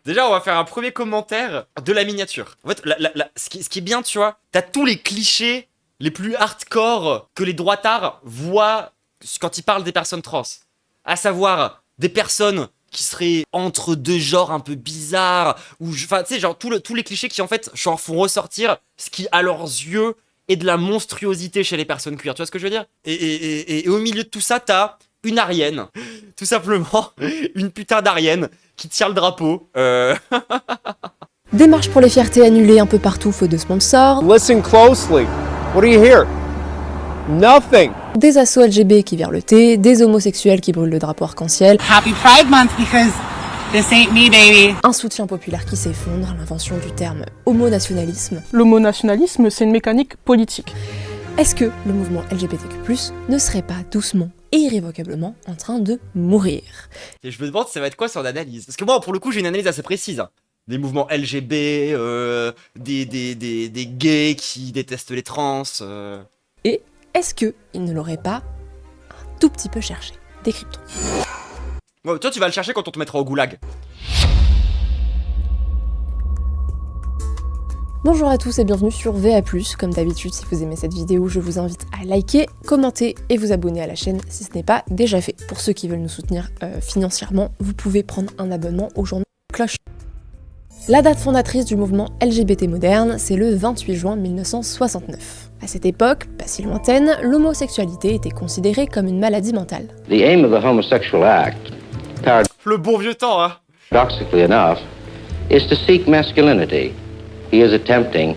Déjà, on va faire un premier commentaire de la miniature. En fait, ce qui est bien, tu vois, t'as tous les clichés les plus hardcore que les droitards voient quand ils parlent des personnes trans. À savoir, des personnes qui seraient entre deux genres un peu bizarres, ou enfin, tu sais, genre tous les clichés qui en fait genre, font ressortir ce qui, à leurs yeux, est de la monstruosité chez les personnes queer. Tu vois ce que je veux dire? Et au milieu de tout ça, t'as une Arienne, tout simplement, une putain d'Arienne qui tient le drapeau. Démarche pour les fiertés annulées un peu partout faute de sponsors. Listen closely. What do you hear? Nothing. Des assos LGB qui virent le thé, des homosexuels qui brûlent le drapeau arc-en-ciel. Happy Pride Month because this ain't me, baby. Un soutien populaire qui s'effondre, l'invention du terme homonationalisme. L'homonationalisme, c'est une mécanique politique. Est-ce que le mouvement LGBTQ+, ne serait pas doucement et irrévocablement en train de mourir? Et je me demande ça va être quoi son analyse. Parce que moi, pour le coup, j'ai une analyse assez précise. Hein. Des mouvements LGB, des gays qui détestent les trans. Et est-ce qu'il ne l'aurait pas un tout petit peu cherché? Décryptons. Ouais, toi, tu vas le chercher quand on te mettra au goulag. Bonjour à tous et bienvenue sur VA+. Comme d'habitude, si vous aimez cette vidéo, je vous invite à liker, commenter et vous abonner à la chaîne si ce n'est pas déjà fait. Pour ceux qui veulent nous soutenir financièrement, vous pouvez prendre un abonnement au journal Cloche. La date fondatrice du mouvement LGBT moderne, c'est le 28 juin 1969. À cette époque, pas si lointaine, l'homosexualité était considérée comme une maladie mentale. The aim of the homosexual act, Le bon vieux temps, hein. paradoxically enough, is to seek masculinity. He is attempting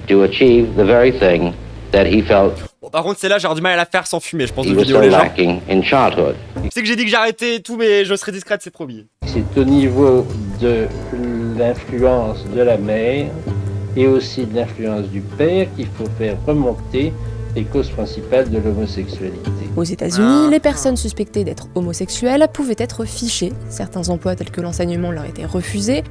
to achieve the very thing that he felt Bon, par contre, celle-là, j'aurais du mal à la faire sans fumer, je pense, he de was vidéo so les gens. lacking in childhood. C'est que j'ai dit que j'arrêtais et tout, mais je serai discrète, c'est promis. C'est au niveau de l'influence de la mère et aussi de l'influence du père qu'il faut faire remonter les causes principales de l'homosexualité. Aux États-Unis, les personnes suspectées d'être homosexuelles pouvaient être fichées. Certains emplois tels que l'enseignement leur étaient refusés.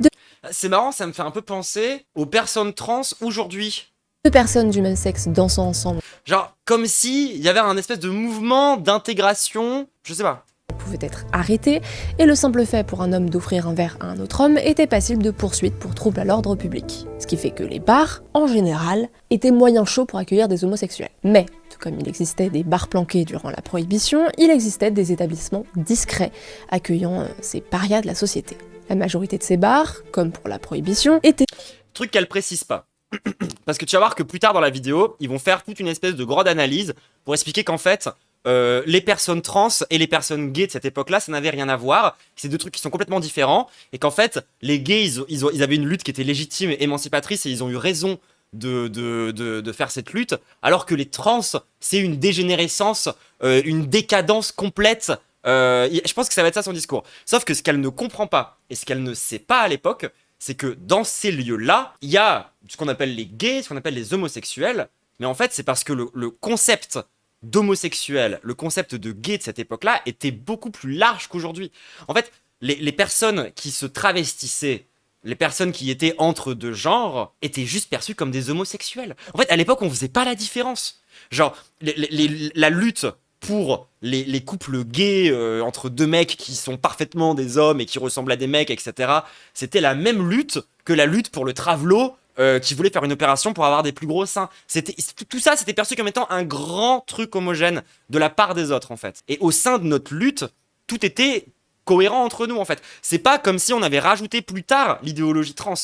C'est marrant, ça me fait un peu penser aux personnes trans aujourd'hui. Deux personnes du même sexe dansant ensemble Genre, comme si il y avait un espèce de mouvement d'intégration, je sais pas. pouvaient être arrêtées, et le simple fait pour un homme d'offrir un verre à un autre homme était passible de poursuite pour trouble à l'ordre public. Ce qui fait que les bars, en général, étaient moyen chauds pour accueillir des homosexuels. Mais, tout comme il existait des bars planqués durant la Prohibition, il existait des établissements discrets accueillant ces parias de la société. La majorité de ces bars, comme pour la Prohibition, étaient... Truc qu'elle précise pas. Parce que tu vas voir que plus tard dans la vidéo, ils vont faire toute une espèce de grande analyse pour expliquer qu'en fait, les personnes trans et les personnes gays de cette époque-là, ça n'avait rien à voir. C'est deux trucs qui sont complètement différents. Et qu'en fait, les gays, ils avaient une lutte qui était légitime et émancipatrice et ils ont eu raison de faire cette lutte. Alors que les trans, c'est une dégénérescence, une décadence complète. Je pense que ça va être ça son discours. Sauf que ce qu'elle ne comprend pas et ce qu'elle ne sait pas à l'époque, c'est que dans ces lieux-là, il y a ce qu'on appelle les gays, ce qu'on appelle les homosexuels. Mais en fait, c'est parce que le concept d'homosexuel, le concept de gay de cette époque-là était beaucoup plus large qu'aujourd'hui. En fait, les personnes qui se travestissaient, les personnes qui étaient entre deux genres, étaient juste perçues comme des homosexuels. En fait, à l'époque, on faisait pas la différence. Genre, la lutte pour les couples gays entre deux mecs qui sont parfaitement des hommes et qui ressemblent à des mecs, etc. C'était la même lutte que la lutte pour le travelo qui voulait faire une opération pour avoir des plus gros seins. Tout ça, c'était perçu comme étant un grand truc homogène de la part des autres, en fait. Et au sein de notre lutte, tout était cohérent entre nous, en fait. C'est pas comme si on avait rajouté plus tard l'idéologie trans.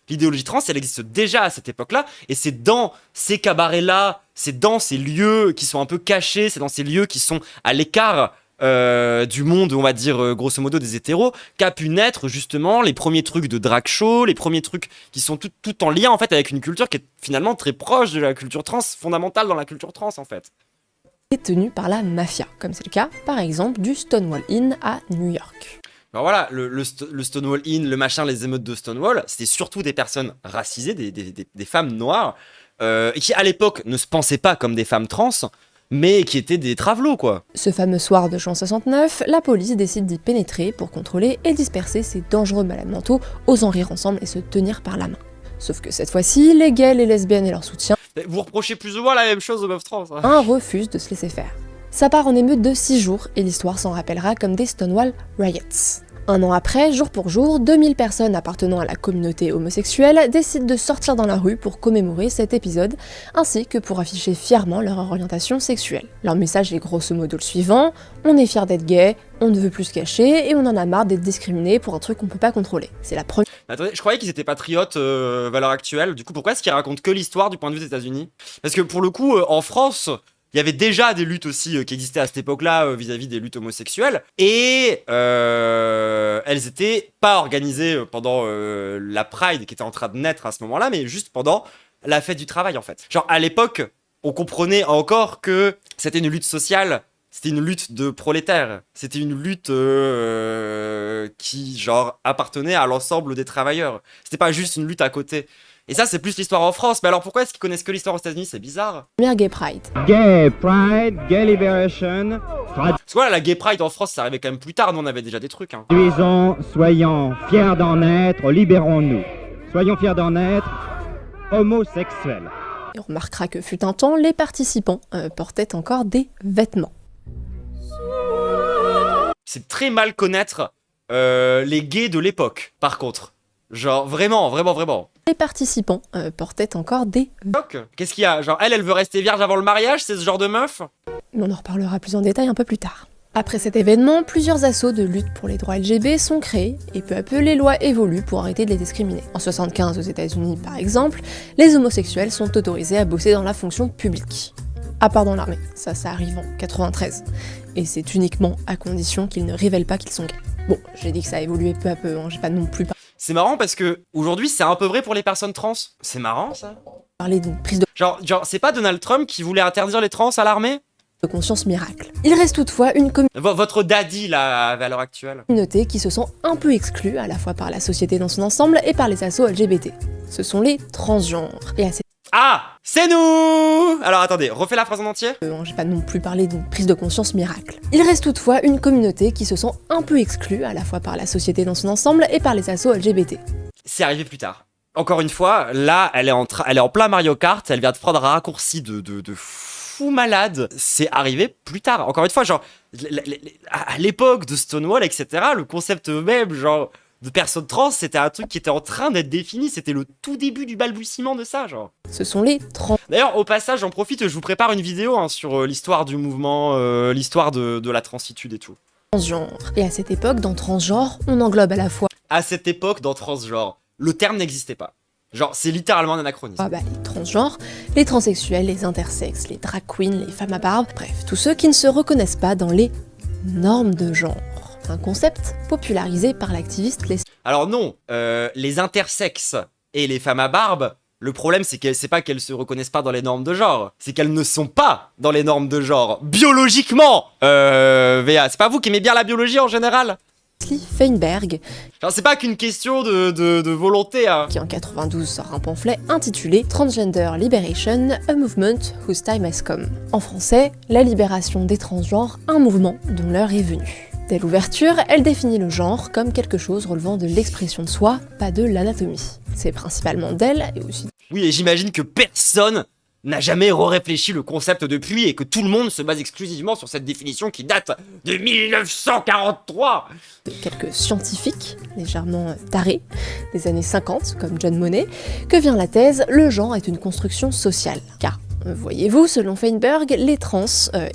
L'idéologie trans, elle existe déjà à cette époque-là, et c'est dans ces cabarets-là, c'est dans ces lieux qui sont un peu cachés, c'est dans ces lieux qui sont à l'écart du monde, on va dire, grosso modo, des hétéros, qu'a pu naître, justement, les premiers trucs de drag show, les premiers trucs qui sont tout en lien, en fait, avec une culture qui est finalement très proche de la culture trans, fondamentale dans la culture trans, en fait. tenus par la mafia, comme c'est le cas, par exemple, du Stonewall Inn à New York. Alors voilà, le Stonewall Inn, le machin, les émeutes de Stonewall, c'était surtout des personnes racisées, des femmes noires, qui à l'époque ne se pensaient pas comme des femmes trans, mais qui étaient des travelots, quoi. Ce fameux soir de juin 69, la police décide d'y pénétrer pour contrôler et disperser ces dangereux malades mentaux, osant rire ensemble et se tenir par la main. Sauf que cette fois-ci, les gays, les lesbiennes et leurs soutiens Vous reprochez plus ou moins la même chose aux meufs trans. Hein. refusent de se laisser faire. Ça part en émeute de 6 jours et l'histoire s'en rappellera comme des Stonewall Riots. Un an après, jour pour jour, 2000 personnes appartenant à la communauté homosexuelle décident de sortir dans la rue pour commémorer cet épisode, ainsi que pour afficher fièrement leur orientation sexuelle. Leur message est grosso modo le suivant: on est fiers d'être gay, on ne veut plus se cacher, et on en a marre d'être discriminé pour un truc qu'on peut pas contrôler. C'est la première. Attendez, je croyais qu'ils étaient patriotes à l'heure actuelle. Du coup, pourquoi est-ce qu'ils racontent que l'histoire du point de vue des États-Unis? Parce que pour le coup, en France, il y avait déjà des luttes aussi qui existaient à cette époque-là vis-à-vis des luttes homosexuelles. Et elles étaient pas organisées pendant la Pride qui était en train de naître à ce moment-là, mais juste pendant la fête du travail en fait. Genre à l'époque, on comprenait encore que c'était une lutte sociale. C'était une lutte de prolétaires. C'était une lutte qui, genre, appartenait à l'ensemble des travailleurs. C'était pas juste une lutte à côté. Et ça, c'est plus l'histoire en France. Mais alors pourquoi est-ce qu'ils connaissent que l'histoire aux États-Unis? C'est bizarre. Première Gay Pride. Gay Pride, Gay Liberation. Parce que voilà, la Gay Pride en France, ça arrivait quand même plus tard. Nous, on avait déjà des trucs. Hein. Traduisons, soyons fiers d'en être, libérons-nous. Soyons fiers d'en être, homosexuels. Et on remarquera que fut un temps, les participants portaient encore des vêtements. C'est très mal connaître les gays de l'époque, par contre. Genre, vraiment, vraiment, vraiment. Les participants portaient encore des vêtements. Qu'est-ce qu'il y a? Genre, elle veut rester vierge avant le mariage? C'est ce genre de meuf? Mais on en reparlera plus en détail un peu plus tard. Après cet événement, plusieurs assauts de lutte pour les droits LGBT sont créés, et peu à peu les lois évoluent pour arrêter de les discriminer. En 1975 aux États-Unis par exemple, les homosexuels sont autorisés à bosser dans la fonction publique. À part dans l'armée, ça arrive en 93. Et c'est uniquement à condition qu'ils ne révèlent pas qu'ils sont gays. Bon, j'ai dit que ça a évolué peu à peu, hein, j'ai pas non plus C'est marrant parce que aujourd'hui c'est un peu vrai pour les personnes trans. C'est marrant ça. parlé d'une prise de Genre c'est pas Donald Trump qui voulait interdire les trans à l'armée? conscience miracle. Il reste toutefois une Votre daddy là à l'heure actuelle. communauté qui se sent un peu exclue à la fois par la société dans son ensemble et par les assos LGBT. Ce sont les transgenres. Et à cette Ah, c'est nous. Alors attendez, refais la phrase en entier. j'ai pas non plus parlé d'une prise de conscience miracle. Il reste toutefois une communauté qui se sent un peu exclue à la fois par la société dans son ensemble et par les assos LGBT. C'est arrivé plus tard. Encore une fois, là, elle est en plein Mario Kart, elle vient de prendre un raccourci de fou malade. C'est arrivé plus tard. Encore une fois, genre, à l'époque de Stonewall, etc., le concept même, genre, de personnes trans, c'était un truc qui était en train d'être défini. C'était le tout début du balbutiement de ça, genre. Ce sont les D'ailleurs, au passage, j'en profite, je vous prépare une vidéo hein, sur l'histoire du mouvement, l'histoire de la transitude et tout. transgenres. Et à cette époque, dans transgenre, on englobe à la fois À cette époque, dans transgenre, le terme n'existait pas. Genre, c'est littéralement un anachronisme. les transgenres, les transsexuels, les intersexes, les drag queens, les femmes à barbe, bref, tous ceux qui ne se reconnaissent pas dans les normes de genre. Un concept popularisé par l'activiste lesbienne. Alors non, les intersexes et les femmes à barbe, le problème c'est pas qu'elles se reconnaissent pas dans les normes de genre, c'est qu'elles ne sont pas dans les normes de genre, biologiquement. Véa, c'est pas vous qui aimez bien la biologie en général? Leslie Feinberg, Genre c'est pas qu'une question de volonté, hein. qui en 92 sort un pamphlet intitulé Transgender Liberation, a Movement Whose Time Has Come. En français, la libération des transgenres, un mouvement dont l'heure est venue. Dès l'ouverture, elle définit le genre comme quelque chose relevant de l'expression de soi, pas de l'anatomie. C'est principalement d'elle, et aussi Oui, et j'imagine que personne n'a jamais réfléchi le concept depuis et que tout le monde se base exclusivement sur cette définition qui date de 1943. de quelques scientifiques, légèrement tarés, des années 50, comme John Monnet, que vient la thèse « Le genre est une construction sociale ». Car, voyez-vous, selon Feinberg, les trans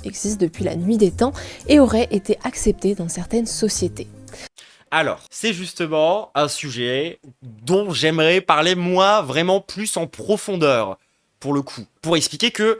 existent depuis la nuit des temps et auraient été acceptés dans certaines sociétés. Alors, c'est justement un sujet dont j'aimerais parler moi vraiment plus en profondeur, pour le coup. Pour expliquer que,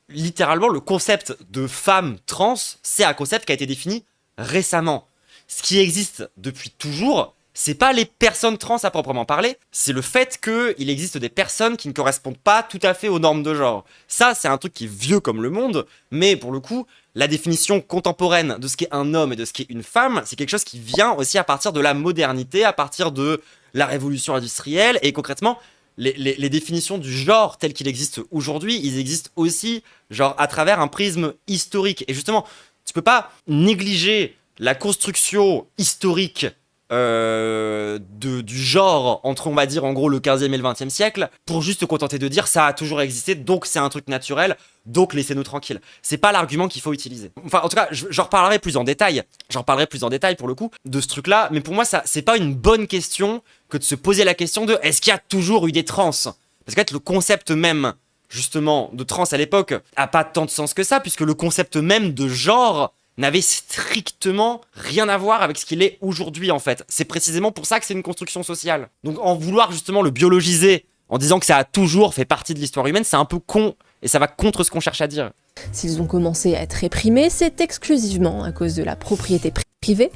littéralement, le concept de femme trans, c'est un concept qui a été défini récemment. Ce qui existe depuis toujours, c'est pas les personnes trans à proprement parler, c'est le fait qu'il existe des personnes qui ne correspondent pas tout à fait aux normes de genre. Ça, c'est un truc qui est vieux comme le monde, mais pour le coup, la définition contemporaine de ce qu'est un homme et de ce qu'est une femme, c'est quelque chose qui vient aussi à partir de la modernité, à partir de la révolution industrielle, et concrètement, les définitions du genre tel qu'il existe aujourd'hui, ils existent aussi genre à travers un prisme historique. Et justement, tu peux pas négliger la construction historique du genre entre, on va dire, en gros, le 15e et le 20e siècle, pour juste te contenter de dire ça a toujours existé, donc c'est un truc naturel, donc laissez-nous tranquilles. C'est pas l'argument qu'il faut utiliser. Enfin, en tout cas, j'en reparlerai plus en détail. J'en parlerai plus en détail, pour le coup, de ce truc-là. Mais pour moi, ça, c'est pas une bonne question que de se poser la question de est-ce qu'il y a toujours eu des trans ? Parce qu'en fait, le concept même, justement, de trans à l'époque a pas tant de sens que ça, puisque le concept même de genre n'avait strictement rien à voir avec ce qu'il est aujourd'hui, en fait. C'est précisément pour ça que c'est une construction sociale. Donc en vouloir justement le biologiser, en disant que ça a toujours fait partie de l'histoire humaine, c'est un peu con, et ça va contre ce qu'on cherche à dire. S'ils ont commencé à être réprimés, c'est exclusivement à cause de la propriété privée,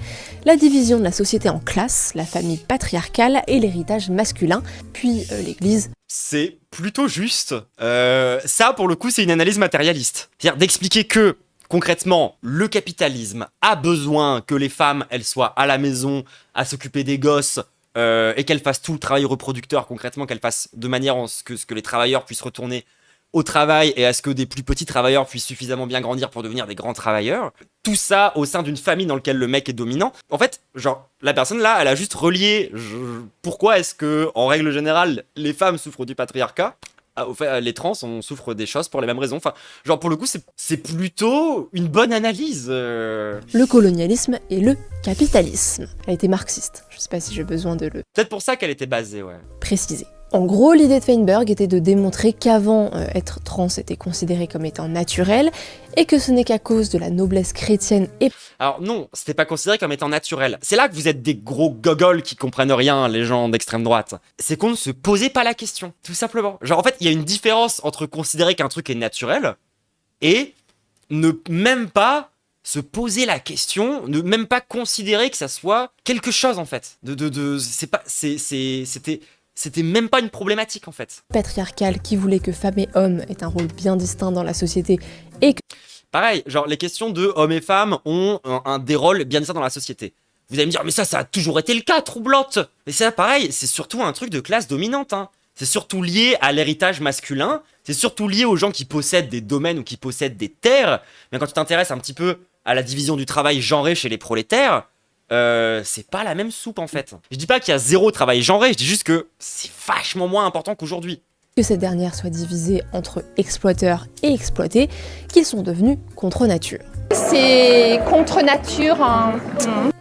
la division de la société en classes, la famille patriarcale et l'héritage masculin, puis l'église. C'est plutôt juste. Ça, pour le coup, c'est une analyse matérialiste. C'est-à-dire d'expliquer que, concrètement, le capitalisme a besoin que les femmes, elles soient à la maison, à s'occuper des gosses, et qu'elles fassent tout le travail reproducteur, concrètement, qu'elles fassent de manière à ce que les travailleurs puissent retourner au travail et à ce que des plus petits travailleurs puissent suffisamment bien grandir pour devenir des grands travailleurs. Tout ça au sein d'une famille dans laquelle le mec est dominant. En fait, genre, la personne là, elle a juste relié pourquoi est-ce que, en règle générale, les femmes souffrent du patriarcat. Au fait, les trans, on souffre des choses pour les mêmes raisons. Enfin, genre, pour le coup, c'est plutôt une bonne analyse. Le colonialisme et le capitalisme. Elle était marxiste, je sais pas si j'ai besoin de le Peut-être pour ça qu'elle était basée, ouais. préciser. En gros, l'idée de Feinberg était de démontrer qu'avant, être trans était considéré comme étant naturel, et que ce n'est qu'à cause de la noblesse chrétienne et... Alors non, c'était pas considéré comme étant naturel. C'est là que vous êtes des gros gogoles qui comprennent rien, les gens d'extrême droite. C'est qu'on ne se posait pas la question, tout simplement. Genre en fait, il y a une différence entre considérer qu'un truc est naturel et ne même pas se poser la question, ne même pas considérer que ça soit quelque chose en fait. C'était même pas une problématique en fait. patriarcale qui voulait que femmes et hommes aient un rôle bien distinct dans la société et que Pareil, genre les questions de hommes et femmes ont des rôles bien distincts dans la société. Vous allez me dire, mais ça a toujours été le cas, troublante. Mais ça, pareil, c'est surtout un truc de classe dominante. Hein. C'est surtout lié à l'héritage masculin. C'est surtout lié aux gens qui possèdent des domaines ou qui possèdent des terres. Mais quand tu t'intéresses un petit peu à la division du travail genré chez les prolétaires, c'est pas la même soupe en fait. Je dis pas qu'il y a zéro travail genré, je dis juste que c'est vachement moins important qu'aujourd'hui. cette dernière soit divisée entre exploiteurs et exploités, qu'ils sont devenus contre nature. C'est contre nature. Hein.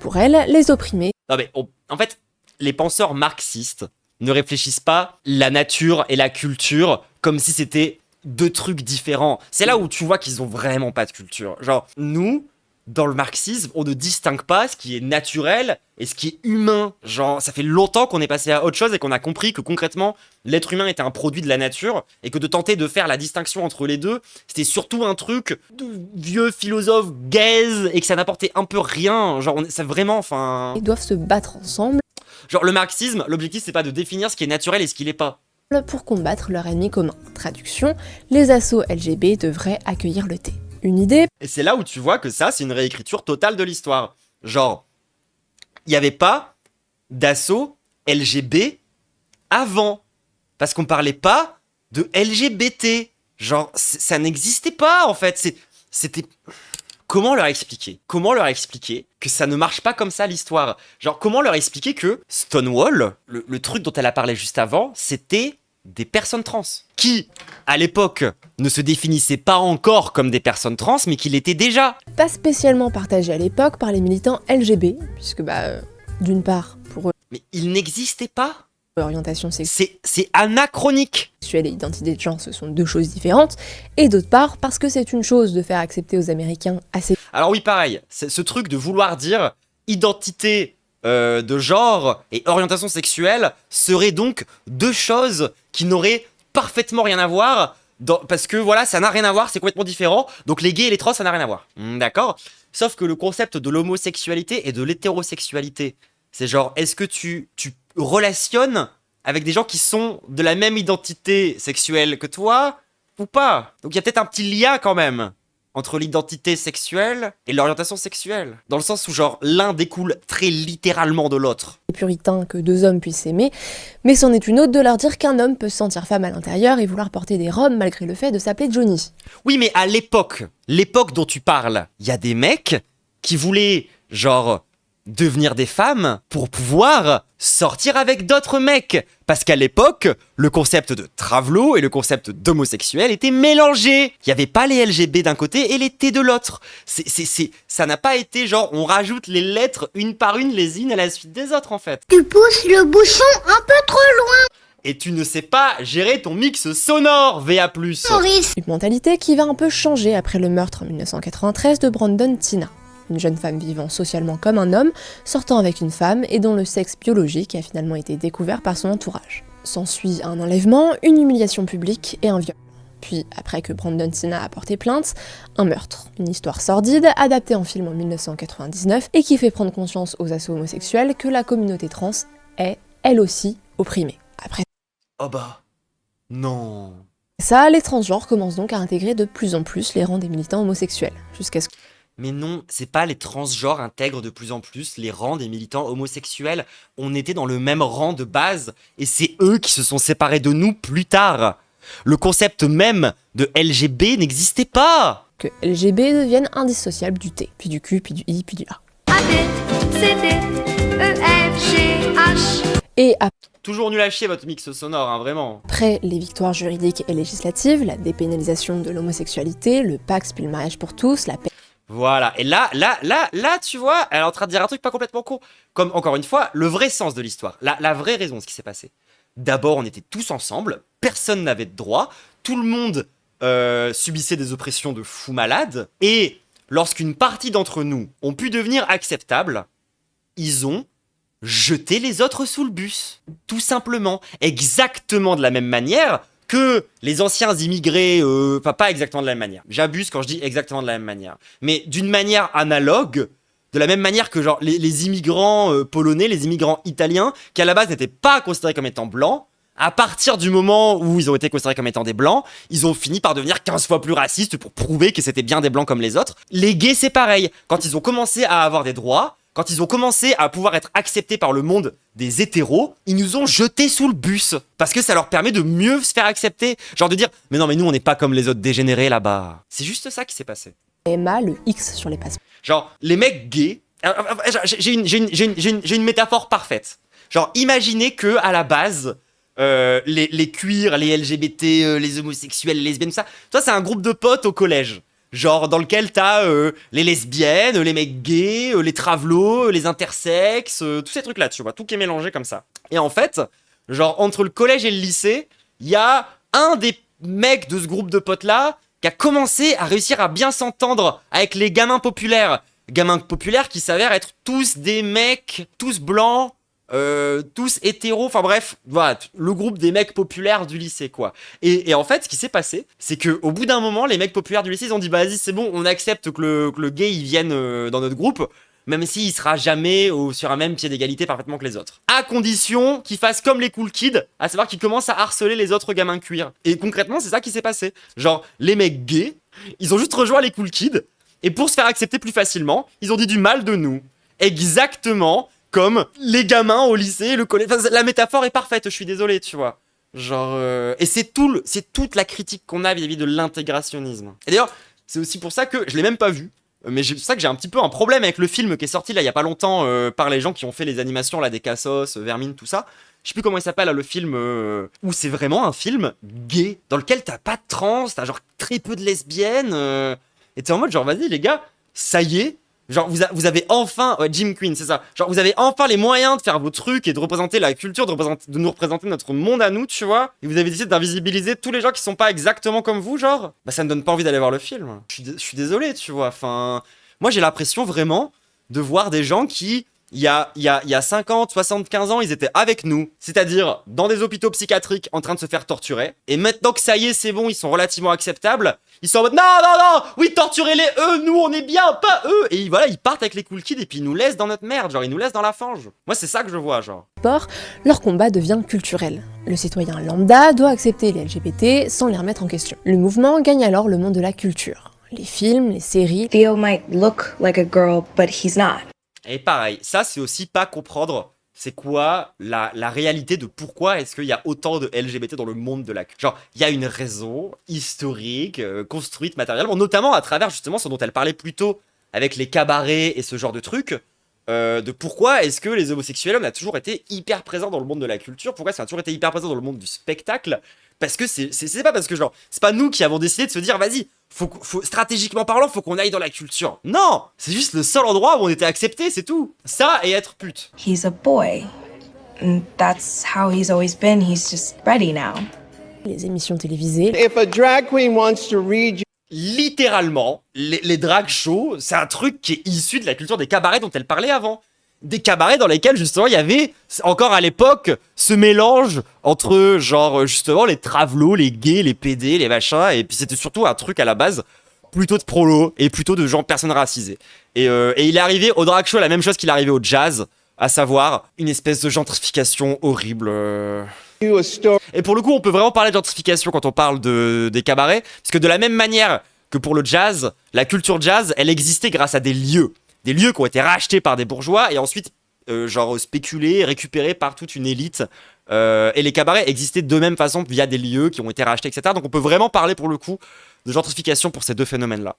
Pour elle, les opprimés. Non mais en fait, les penseurs marxistes ne réfléchissent pas la nature et la culture comme si c'était deux trucs différents. C'est là où tu vois qu'ils ont vraiment pas de culture. Genre, nous, dans le marxisme, on ne distingue pas ce qui est naturel et ce qui est humain. Genre, ça fait longtemps qu'on est passé à autre chose et qu'on a compris que concrètement, l'être humain était un produit de la nature et que de tenter de faire la distinction entre les deux, c'était surtout un truc de vieux philosophe gaze et que ça n'apportait un peu rien. Genre, ça vraiment, enfin... Ils doivent se battre ensemble. Genre, le marxisme, l'objectif, c'est pas de définir ce qui est naturel et ce qui l'est pas. Pour combattre leur ennemi commun. Traduction, les assos LGB devraient accueillir le thé. Une idée. Et c'est là où tu vois que ça, c'est une réécriture totale de l'histoire. Genre, il n'y avait pas d'assaut LGB avant. Parce qu'on parlait pas de LGBT. Genre, ça n'existait pas, en fait. C'était... Comment leur expliquer que ça ne marche pas comme ça, l'histoire? Genre, comment leur expliquer que Stonewall, le truc dont elle a parlé juste avant, c'était des personnes trans qui, à l'époque, ne se définissaient pas encore comme des personnes trans, mais qui l'étaient déjà. Pas spécialement partagé à l'époque par les militants LGB, puisque d'une part, pour eux, Mais il n'existait pas. l'orientation C'est anachronique. sexuelle et identité de genre, ce sont deux choses différentes, et d'autre part, parce que c'est une chose de faire accepter aux Américains assez... Alors oui, pareil, c'est ce truc de vouloir dire identité de genre et orientation sexuelle seraient donc deux choses qui n'auraient parfaitement rien à voir, parce que voilà, ça n'a rien à voir, c'est complètement différent, donc les gays et les trans, ça n'a rien à voir. D'accord ? Sauf que le concept de l'homosexualité et de l'hétérosexualité, c'est genre, est-ce que tu relationnes avec des gens qui sont de la même identité sexuelle que toi, ou pas ? Donc il y a peut-être un petit lien quand même entre l'identité sexuelle et l'orientation sexuelle. Dans le sens où genre l'un découle très littéralement de l'autre. puritains que deux hommes puissent s'aimer, mais c'en est une autre de leur dire qu'un homme peut se sentir femme à l'intérieur et vouloir porter des robes malgré le fait de s'appeler Johnny. Oui, mais à l'époque dont tu parles, il y a des mecs qui voulaient genre devenir des femmes pour pouvoir sortir avec d'autres mecs. Parce qu'à l'époque, le concept de travelo et le concept d'homosexuel étaient mélangés. Il n'y avait pas les LGB d'un côté et les T de l'autre. Ça n'a pas été genre, on rajoute les lettres une par une, les unes à la suite des autres en fait. Tu pousses le bouchon un peu trop loin. Et tu ne sais pas gérer ton mix sonore, VA+. Maurice. Une mentalité qui va un peu changer après le meurtre en 1993 de Brandon Teena. Une jeune femme vivant socialement comme un homme, sortant avec une femme et dont le sexe biologique a finalement été découvert par son entourage. S'ensuit un enlèvement, une humiliation publique et un viol. Puis, après que Brandon Teena a porté plainte, un meurtre. Une histoire sordide, adaptée en film en 1999 et qui fait prendre conscience aux assos homosexuels que la communauté trans est, elle aussi, opprimée. Après Oh bah, non. ça, les transgenres commencent donc à intégrer de plus en plus les rangs des militants homosexuels, jusqu'à ce que... Mais non, c'est pas les transgenres intègrent de plus en plus les rangs des militants homosexuels. On était dans le même rang de base, et c'est eux qui se sont séparés de nous plus tard. Le concept même de LGB n'existait pas. que LGB devienne indissociable du T, puis du Q, puis du I, puis du A. Et Toujours nul à chier votre mix sonore, hein, vraiment. après les victoires juridiques et législatives, la dépénalisation de l'homosexualité, le Pax puis le mariage pour tous, la paix... Voilà, et là, tu vois, elle est en train de dire un truc pas complètement con. Comme, encore une fois, le vrai sens de l'histoire, la vraie raison de ce qui s'est passé. D'abord, on était tous ensemble, personne n'avait de droit, tout le monde subissait des oppressions de fous malades, et lorsqu'une partie d'entre nous ont pu devenir acceptables, ils ont jeté les autres sous le bus. Tout simplement. Exactement de la même manière que les anciens immigrés, enfin pas exactement de la même manière. J'abuse quand je dis exactement de la même manière. Mais d'une manière analogue, de la même manière que genre les immigrants polonais, les immigrants italiens, qui à la base n'étaient pas considérés comme étant blancs, à partir du moment où ils ont été considérés comme étant des blancs, ils ont fini par devenir 15 fois plus racistes pour prouver que c'était bien des blancs comme les autres. Les gays, c'est pareil. Quand ils ont commencé à avoir des droits, quand ils ont commencé à pouvoir être acceptés par le monde des hétéros, ils nous ont jetés sous le bus. Parce que ça leur permet de mieux se faire accepter. Genre de dire, mais non, mais nous, on n'est pas comme les autres dégénérés là-bas. C'est juste ça qui s'est passé. MA, le X sur les passeports. Genre, les mecs gays... J'ai une métaphore parfaite. Genre, imaginez que à la base... les queers, les LGBT, les homosexuels, les lesbiennes, tout ça, c'est un groupe de potes au collège. Genre dans lequel t'as les lesbiennes, les mecs gays, les travelots, les intersexes, tous ces trucs là, tu vois, tout qui est mélangé comme ça. Et en fait, genre entre le collège et le lycée, il y a un des mecs de ce groupe de potes là qui a commencé à réussir à bien s'entendre avec les gamins populaires. Gamins populaires qui s'avèrent être tous des mecs, tous blancs, tous hétéros, enfin bref, voilà, le groupe des mecs populaires du lycée, quoi. Et en fait, ce qui s'est passé, c'est qu'au bout d'un moment, les mecs populaires du lycée, ils ont dit, bah vas-y, c'est bon, on accepte que le gay, il vienne dans notre groupe, même s'il sera jamais sur un même pied d'égalité parfaitement que les autres. À condition qu'il fasse comme les cool kids, à savoir qu'il commence à harceler les autres gamins queer. Et concrètement, c'est ça qui s'est passé. Genre, les mecs gays, ils ont juste rejoint les cool kids, et pour se faire accepter plus facilement, ils ont dit du mal de nous. Exactement comme les gamins au lycée, le collège. Enfin, la métaphore est parfaite, je suis désolé, tu vois. Genre, et c'est toute la critique qu'on a vis-à-vis de l'intégrationnisme. Et d'ailleurs, c'est aussi pour ça que je l'ai même pas vu. Mais c'est pour ça que j'ai un petit peu un problème avec le film qui est sorti là il y a pas longtemps par les gens qui ont fait les animations là des Cassos, Vermine, tout ça. Je sais plus comment il s'appelle là, le film où c'est vraiment un film gay dans lequel t'as pas de trans, t'as genre très peu de lesbiennes. Et t'es en mode genre vas-y les gars, ça y est. Genre vous avez enfin Jim Queen, c'est ça. Genre vous avez enfin les moyens de faire vos trucs et de représenter la culture, de nous représenter notre monde à nous, tu vois. Et vous avez décidé d'invisibiliser tous les gens qui sont pas exactement comme vous, genre. Bah ça me donne pas envie d'aller voir le film. Je suis désolé, tu vois. Enfin, moi j'ai l'impression vraiment de voir des gens qui il y a 50, 75 ans, ils étaient avec nous, c'est-à-dire dans des hôpitaux psychiatriques en train de se faire torturer. Et maintenant que ça y est, c'est bon, ils sont relativement acceptables, ils sont en mode non, oui, torturez-les, eux, nous, on est bien, pas eux. Et voilà, ils partent avec les cool kids et puis ils nous laissent dans notre merde, genre ils nous laissent dans la fange. Moi, c'est ça que je vois, genre. Leur combat devient culturel. Le citoyen lambda doit accepter les LGBT sans les remettre en question. Le mouvement gagne alors le monde de la culture. Les films, les séries... Theo might look like a girl, but he's not. Et pareil, ça c'est aussi pas comprendre c'est quoi la réalité de pourquoi est-ce qu'il y a autant de LGBT dans le monde de la culture. Genre, il y a une raison historique, construite matériellement, notamment à travers justement ce dont elle parlait plus tôt avec les cabarets et ce genre de trucs. de pourquoi est-ce que les homosexuels hommes ont toujours été hyper présents dans le monde de la culture, pourquoi ça a toujours été hyper présent dans le monde du spectacle, parce que c'est pas parce que genre, c'est pas nous qui avons décidé de se dire, vas-y, faut stratégiquement parlant, faut qu'on aille dans la culture. Non, c'est juste le seul endroit où on était accepté, c'est tout. Ça et être pute. He's a boy. And that's how he's always been. He's just ready now. Les émissions télévisées. If a drag queen wants to read you... Littéralement, les drag shows, c'est un truc qui est issu de la culture des cabarets dont elle parlait avant. Des cabarets dans lesquels justement il y avait encore à l'époque ce mélange entre genre justement les travelots, les gays, les PD, les machins, et puis c'était surtout un truc à la base plutôt de prolos et plutôt de gens personnes racisées. Et il est arrivé au drag show la même chose qu'il est arrivé au jazz, à savoir une espèce de gentrification horrible. Et pour le coup, on peut vraiment parler de gentrification quand on parle des cabarets, parce que de la même manière que pour le jazz, la culture jazz, elle existait grâce à des lieux qui ont été rachetés par des bourgeois et ensuite genre spéculés, récupérés par toute une élite. Et les cabarets existaient de même façon via des lieux qui ont été rachetés, etc. Donc on peut vraiment parler pour le coup de gentrification pour ces deux phénomènes-là.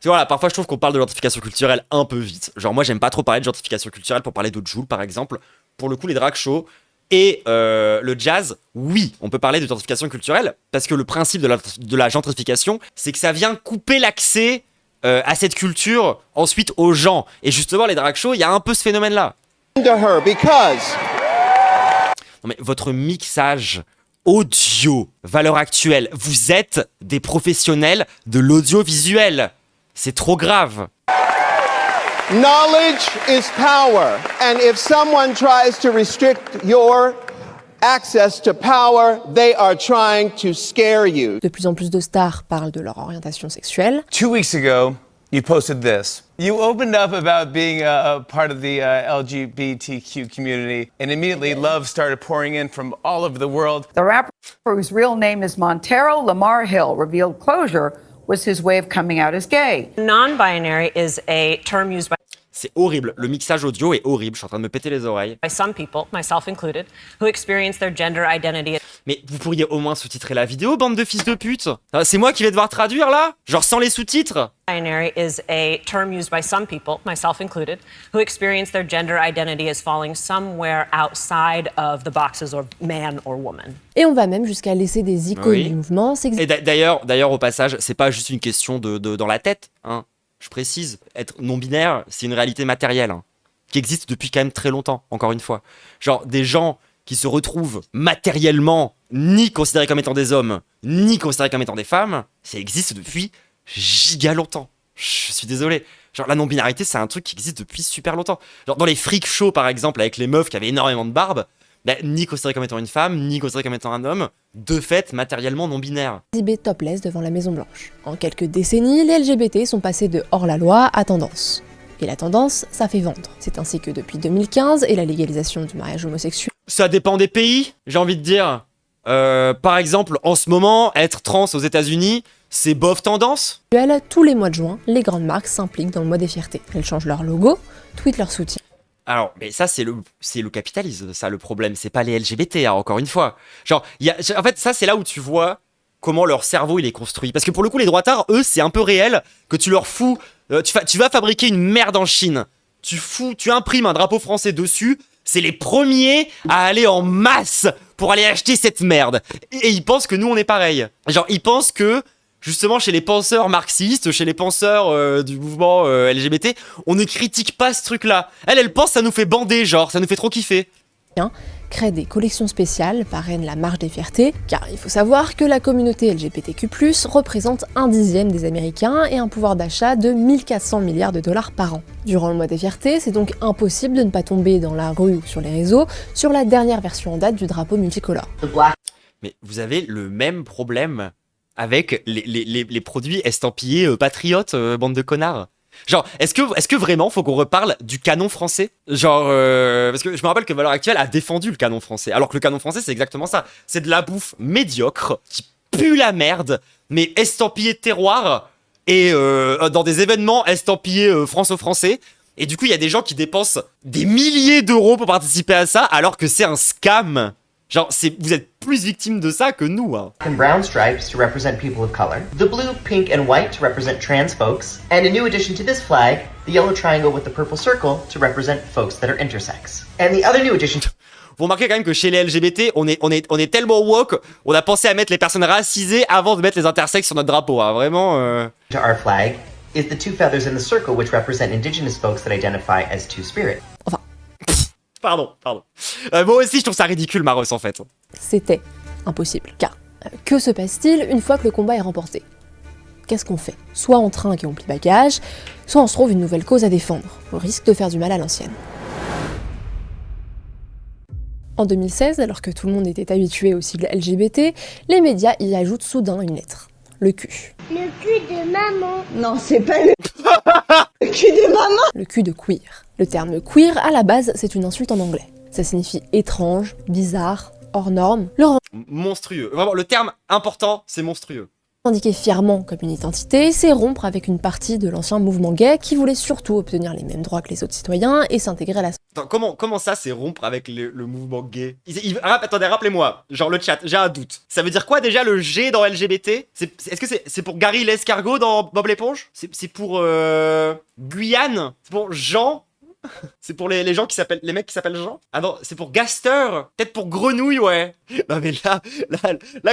Voilà, parfois je trouve qu'on parle de gentrification culturelle un peu vite. Genre moi j'aime pas trop parler de gentrification culturelle pour parler de Jul par exemple. Pour le coup les drag shows et le jazz, oui, on peut parler de gentrification culturelle parce que le principe de la gentrification, c'est que ça vient couper l'accès à cette culture ensuite aux gens. Et justement les drag shows, il y a un peu ce phénomène-là. Non mais votre mixage audio, valeur actuelle, vous êtes des professionnels de l'audiovisuel. C'est trop grave. Knowledge is power, and if someone tries to restrict your access to power, they are trying to scare you. De plus en plus de stars parlent de leur orientation sexuelle. 2 weeks ago, you posted this. You opened up about being a part of the LGBTQ community, and immediately love started pouring in from all over the world. The rapper, whose real name is Montero Lamar Hill, revealed closure was his way of coming out as gay. Non-binary is a term used by... C'est horrible, le mixage audio est horrible, je suis en train de me péter les oreilles. By some people, myself included, who experience their gender identity. Mais vous pourriez au moins sous-titrer la vidéo, bande de fils de pute. C'est moi qui vais devoir traduire là? Genre sans les sous-titres? Binary is a term used by some people, myself included, who experience their gender identity as falling somewhere outside of the boxes of man or woman. Et on va même jusqu'à laisser des icônes du mouvement s'exister. Et d'ailleurs, au passage, c'est pas juste une question de dans la tête, hein. Je précise, être non-binaire, c'est une réalité matérielle, hein, qui existe depuis quand même très longtemps, encore une fois. Genre, des gens qui se retrouvent matériellement ni considérés comme étant des hommes, ni considérés comme étant des femmes, ça existe depuis giga longtemps. Je suis désolé. Genre, la non-binarité, c'est un truc qui existe depuis super longtemps. Genre, dans les freak shows, par exemple, avec les meufs qui avaient énormément de barbe, bah, ni considéré comme étant une femme, ni considéré comme étant un homme, de fait matériellement non-binaire. Exhibé topless devant la Maison Blanche. En quelques décennies, les LGBT sont passés de hors-la-loi à tendance. Et la tendance, ça fait vendre. C'est ainsi que depuis 2015 et la légalisation du mariage homosexuel... Ça dépend des pays, j'ai envie de dire. Par exemple, en ce moment, être trans aux États-Unis, c'est bof tendance. Tous les mois de juin, les grandes marques s'impliquent dans le mois des fiertés. Elles changent leur logo, tweetent leur soutien. Alors, mais ça, c'est le capitalisme, ça, le problème. C'est pas les LGBT, hein, encore une fois. Genre, en fait, ça, c'est là où tu vois comment leur cerveau, il est construit. Parce que pour le coup, les droitards, eux, c'est un peu réel que tu leur fous... tu vas fabriquer une merde en Chine. Tu imprimes un drapeau français dessus. C'est les premiers à aller en masse pour aller acheter cette merde. Et ils pensent que nous, on est pareil. Genre, ils pensent que... Justement, chez les penseurs marxistes, chez les penseurs du mouvement LGBT, on ne critique pas ce truc-là. Elle pense que ça nous fait bander, genre, ça nous fait trop kiffer. Crée des collections spéciales, parraine la marche des fiertés, car il faut savoir que la communauté LGBTQ+, représente 1/10 des Américains et un pouvoir d'achat de 1400 milliards de dollars par an. Durant le mois des fiertés, c'est donc impossible de ne pas tomber dans la rue ou sur les réseaux sur la dernière version en date du drapeau multicolore. Mais vous avez le même problème avec les produits estampillés patriotes, bande de connards. Genre, est-ce que vraiment faut qu'on reparle du canon français? Genre, parce que je me rappelle que Valeurs Actuelles a défendu le canon français, alors que le canon français c'est exactement ça. C'est de la bouffe médiocre, qui pue la merde, mais estampillé de terroir, et dans des événements estampillés franco-français. Et du coup, il y a des gens qui dépensent des milliers d'euros pour participer à ça, alors que c'est un scam. Genre, vous êtes plus victime de ça que nous, hein. And brown stripes to represent people of color, the blue, pink, and white to represent trans folks, and a new addition to this flag, the yellow triangle with the purple circle to represent folks that are intersex. And the other new addition... Vous remarquez quand même que chez les LGBT, on est tellement woke, on a pensé à mettre les personnes racisées avant de mettre les intersexes sur notre drapeau, hein. Vraiment... To our flag is the two feathers in the circle which represent indigenous folks that identify as two-spirit. Enfin... Pardon. Moi aussi, je trouve ça ridicule, Maros, en fait. C'était impossible, car que se passe-t-il une fois que le combat est remporté? Qu'est-ce qu'on fait? Soit on trinque et on plie bagage, soit on se trouve une nouvelle cause à défendre, au risque de faire du mal à l'ancienne. En 2016, alors que tout le monde était habitué au sigle LGBT, les médias y ajoutent soudain une lettre. Le cul. Le cul de maman. Non, c'est pas le cul de maman. Le cul de queer. Le terme queer, à la base, c'est une insulte en anglais. Ça signifie étrange, bizarre, hors norme. Monstrueux. Vraiment, le terme important, c'est monstrueux. Revendiquer fièrement comme une identité, c'est rompre avec une partie de l'ancien mouvement gay qui voulait surtout obtenir les mêmes droits que les autres citoyens et s'intégrer à la... Attends, comment ça, c'est rompre avec le mouvement gay? Attendez, rappelez-moi, genre le chat, j'ai un doute. Ça veut dire quoi déjà le G dans LGBT? Est-ce que c'est pour Gary l'escargot dans Bob l'éponge? C'est pour Guyane? C'est pour Jean? C'est pour les gens qui s'appellent... Les mecs qui s'appellent Jean? Ah non, c'est pour Gaster? Peut-être pour Grenouille, ouais. Non mais là,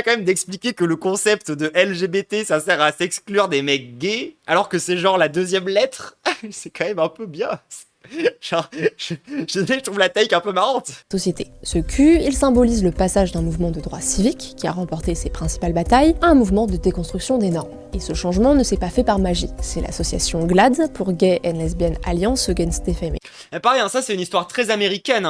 quand même, d'expliquer que le concept de LGBT, ça sert à s'exclure des mecs gays, alors que c'est genre la deuxième lettre, c'est quand même un peu bien. Genre, je trouve la take un peu marrante. Société. Ce Q, il symbolise le passage d'un mouvement de droit civique, qui a remporté ses principales batailles, à un mouvement de déconstruction des normes. Et ce changement ne s'est pas fait par magie. C'est l'association GLAAD, pour Gay and Lesbian Alliance Against Defamation. Pareil, hein, ça c'est une histoire très américaine,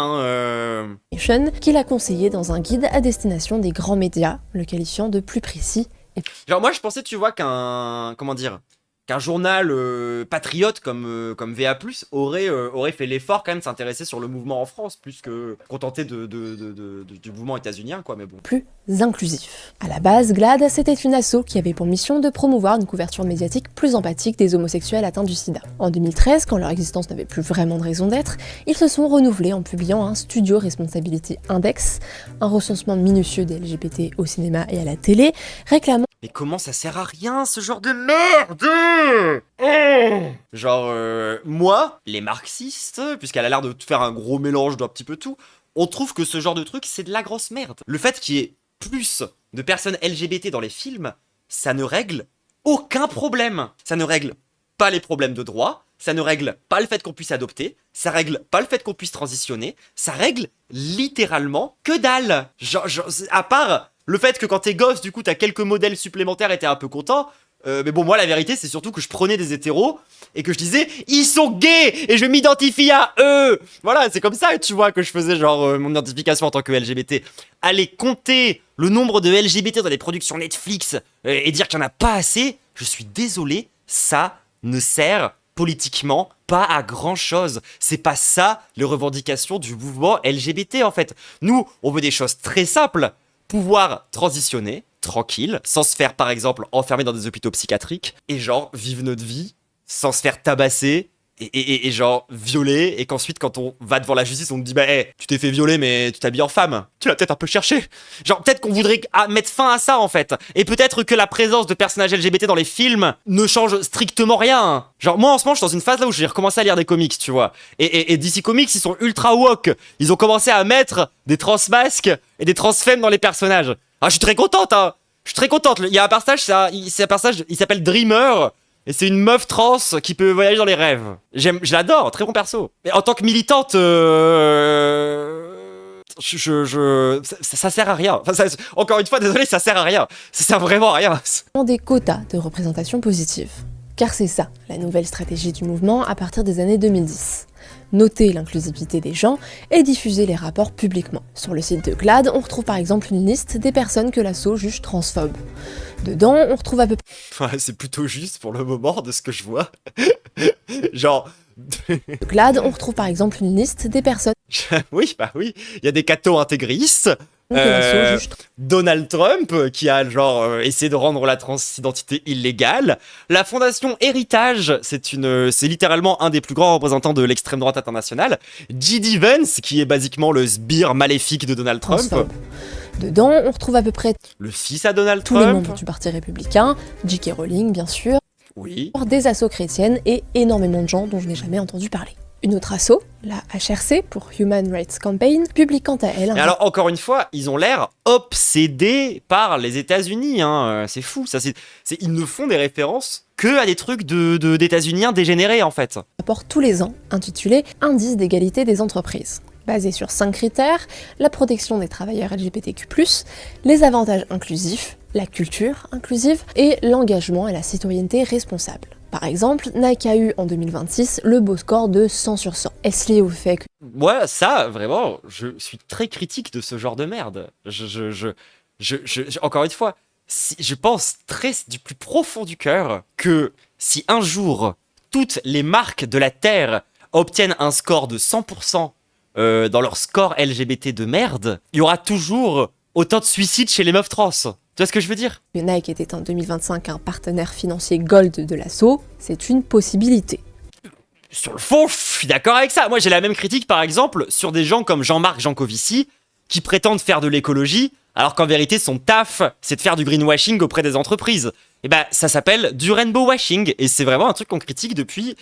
Qui l'a conseillé dans un guide à destination des grands médias, le qualifiant de plus précis. Genre moi je pensais, tu vois, qu'un journal patriote comme VA+, aurait fait l'effort quand même de s'intéresser sur le mouvement en France, plus que contenter du mouvement états-unien, quoi, mais bon. Plus inclusif. À la base, GLAAD, c'était une asso qui avait pour mission de promouvoir une couverture médiatique plus empathique des homosexuels atteints du sida. En 2013, quand leur existence n'avait plus vraiment de raison d'être, ils se sont renouvelés en publiant un Studio Responsibility Index, un recensement minutieux des LGBT au cinéma et à la télé, réclamant... Mais comment ça sert à rien, ce genre de merde? Genre, moi, les marxistes, puisqu'elle a l'air de faire un gros mélange d'un petit peu tout, on trouve que ce genre de truc, c'est de la grosse merde. Le fait qu'il y ait plus de personnes LGBT dans les films, ça ne règle aucun problème. Ça ne règle pas les problèmes de droit, ça ne règle pas le fait qu'on puisse adopter, ça règle pas le fait qu'on puisse transitionner, ça règle littéralement que dalle. Genre, à part... Le fait que quand t'es gosse, du coup, t'as quelques modèles supplémentaires et t'es un peu content. Mais bon, moi, la vérité, c'est surtout que je prenais des hétéros et que je disais « Ils sont gays et je m'identifie à eux !» Voilà, c'est comme ça, tu vois, que je faisais genre mon identification en tant que LGBT. Aller compter le nombre de LGBT dans les productions Netflix et dire qu'il n'y en a pas assez, je suis désolé, ça ne sert politiquement pas à grand chose. C'est pas ça les revendications du mouvement LGBT, en fait. Nous, on veut des choses très simples. Pouvoir transitionner, tranquille, sans se faire par exemple enfermer dans des hôpitaux psychiatriques, et genre vivre notre vie, sans se faire tabasser, et genre violer, et qu'ensuite quand on va devant la justice, on te dit bah hey, tu t'es fait violer mais tu t'habilles en femme, tu l'as peut-être un peu cherché. Genre peut-être qu'on voudrait mettre fin à ça en fait, et peut-être que la présence de personnages LGBT dans les films ne change strictement rien. Genre moi en ce moment je suis dans une phase là où j'ai recommencé à lire des comics, tu vois, et DC Comics ils sont ultra woke, ils ont commencé à mettre des transmasques et des transfemmes dans les personnages. Ah je suis très contente, hein. Je suis très contente. Il y a un personnage, il s'appelle Dreamer. Et c'est une meuf trans qui peut voyager dans les rêves. Je l'adore, très bon perso. Mais en tant que militante, ça sert à rien. Enfin, encore une fois, désolé, ça sert à rien. Ça sert vraiment à rien. Des quotas de représentation positive. Car c'est ça, la nouvelle stratégie du mouvement à partir des années 2010. Noter l'inclusivité des gens et diffuser les rapports publiquement. Sur le site de GLAAD, on retrouve par exemple une liste des personnes que l'asso juge transphobes. Dedans, on retrouve à peu près... Ouais, c'est plutôt juste pour le moment de ce que je vois. Genre... GLAAD, on retrouve par exemple une liste des personnes... Oui, bah oui, il y a des cathos intégristes. Donald Trump qui a genre essayé de rendre la transidentité illégale. La fondation Héritage, c'est littéralement un des plus grands représentants de l'extrême droite internationale. J.D. Vance qui est basiquement le sbire maléfique de Donald Trump. Dedans, on retrouve à peu près Le fils à Donald tous les Trump. membres du parti républicain, J.K. Rowling bien sûr, Oui. des assos chrétiennes et énormément de gens dont je n'ai jamais entendu parler. Une autre asso, la HRC pour Human Rights Campaign, publie quant à elle un Et alors, encore une fois, ils ont l'air obsédés par les États-Unis. Hein. C'est fou. Ils ne font des références que à des trucs d'États-Uniens dégénérés, en fait. rapport tous les ans intitulé Indice d'égalité des entreprises. Basé sur 5 critères, la protection des travailleurs LGBTQ+, les avantages inclusifs, la culture inclusive et l'engagement et la citoyenneté responsable. Par exemple, Nike a eu en 2026 le beau score de 100 sur 100. Est-ce lié au fait que... Ouais, ça, vraiment, je suis très critique de ce genre de merde. Encore une fois, je pense du plus profond du cœur que si un jour, toutes les marques de la Terre obtiennent un score de 100% dans leur score LGBT de merde, il y aura toujours autant de suicides chez les meufs trans. Tu vois ce que je veux dire? Nike était en 2025 un partenaire financier gold de l'assaut, c'est une possibilité. Sur le fond, je suis d'accord avec ça. Moi, j'ai la même critique, par exemple, sur des gens comme Jean-Marc Jancovici, qui prétendent faire de l'écologie, alors qu'en vérité, son taf, c'est de faire du greenwashing auprès des entreprises. Et bah, ça s'appelle du rainbow washing, et c'est vraiment un truc qu'on critique depuis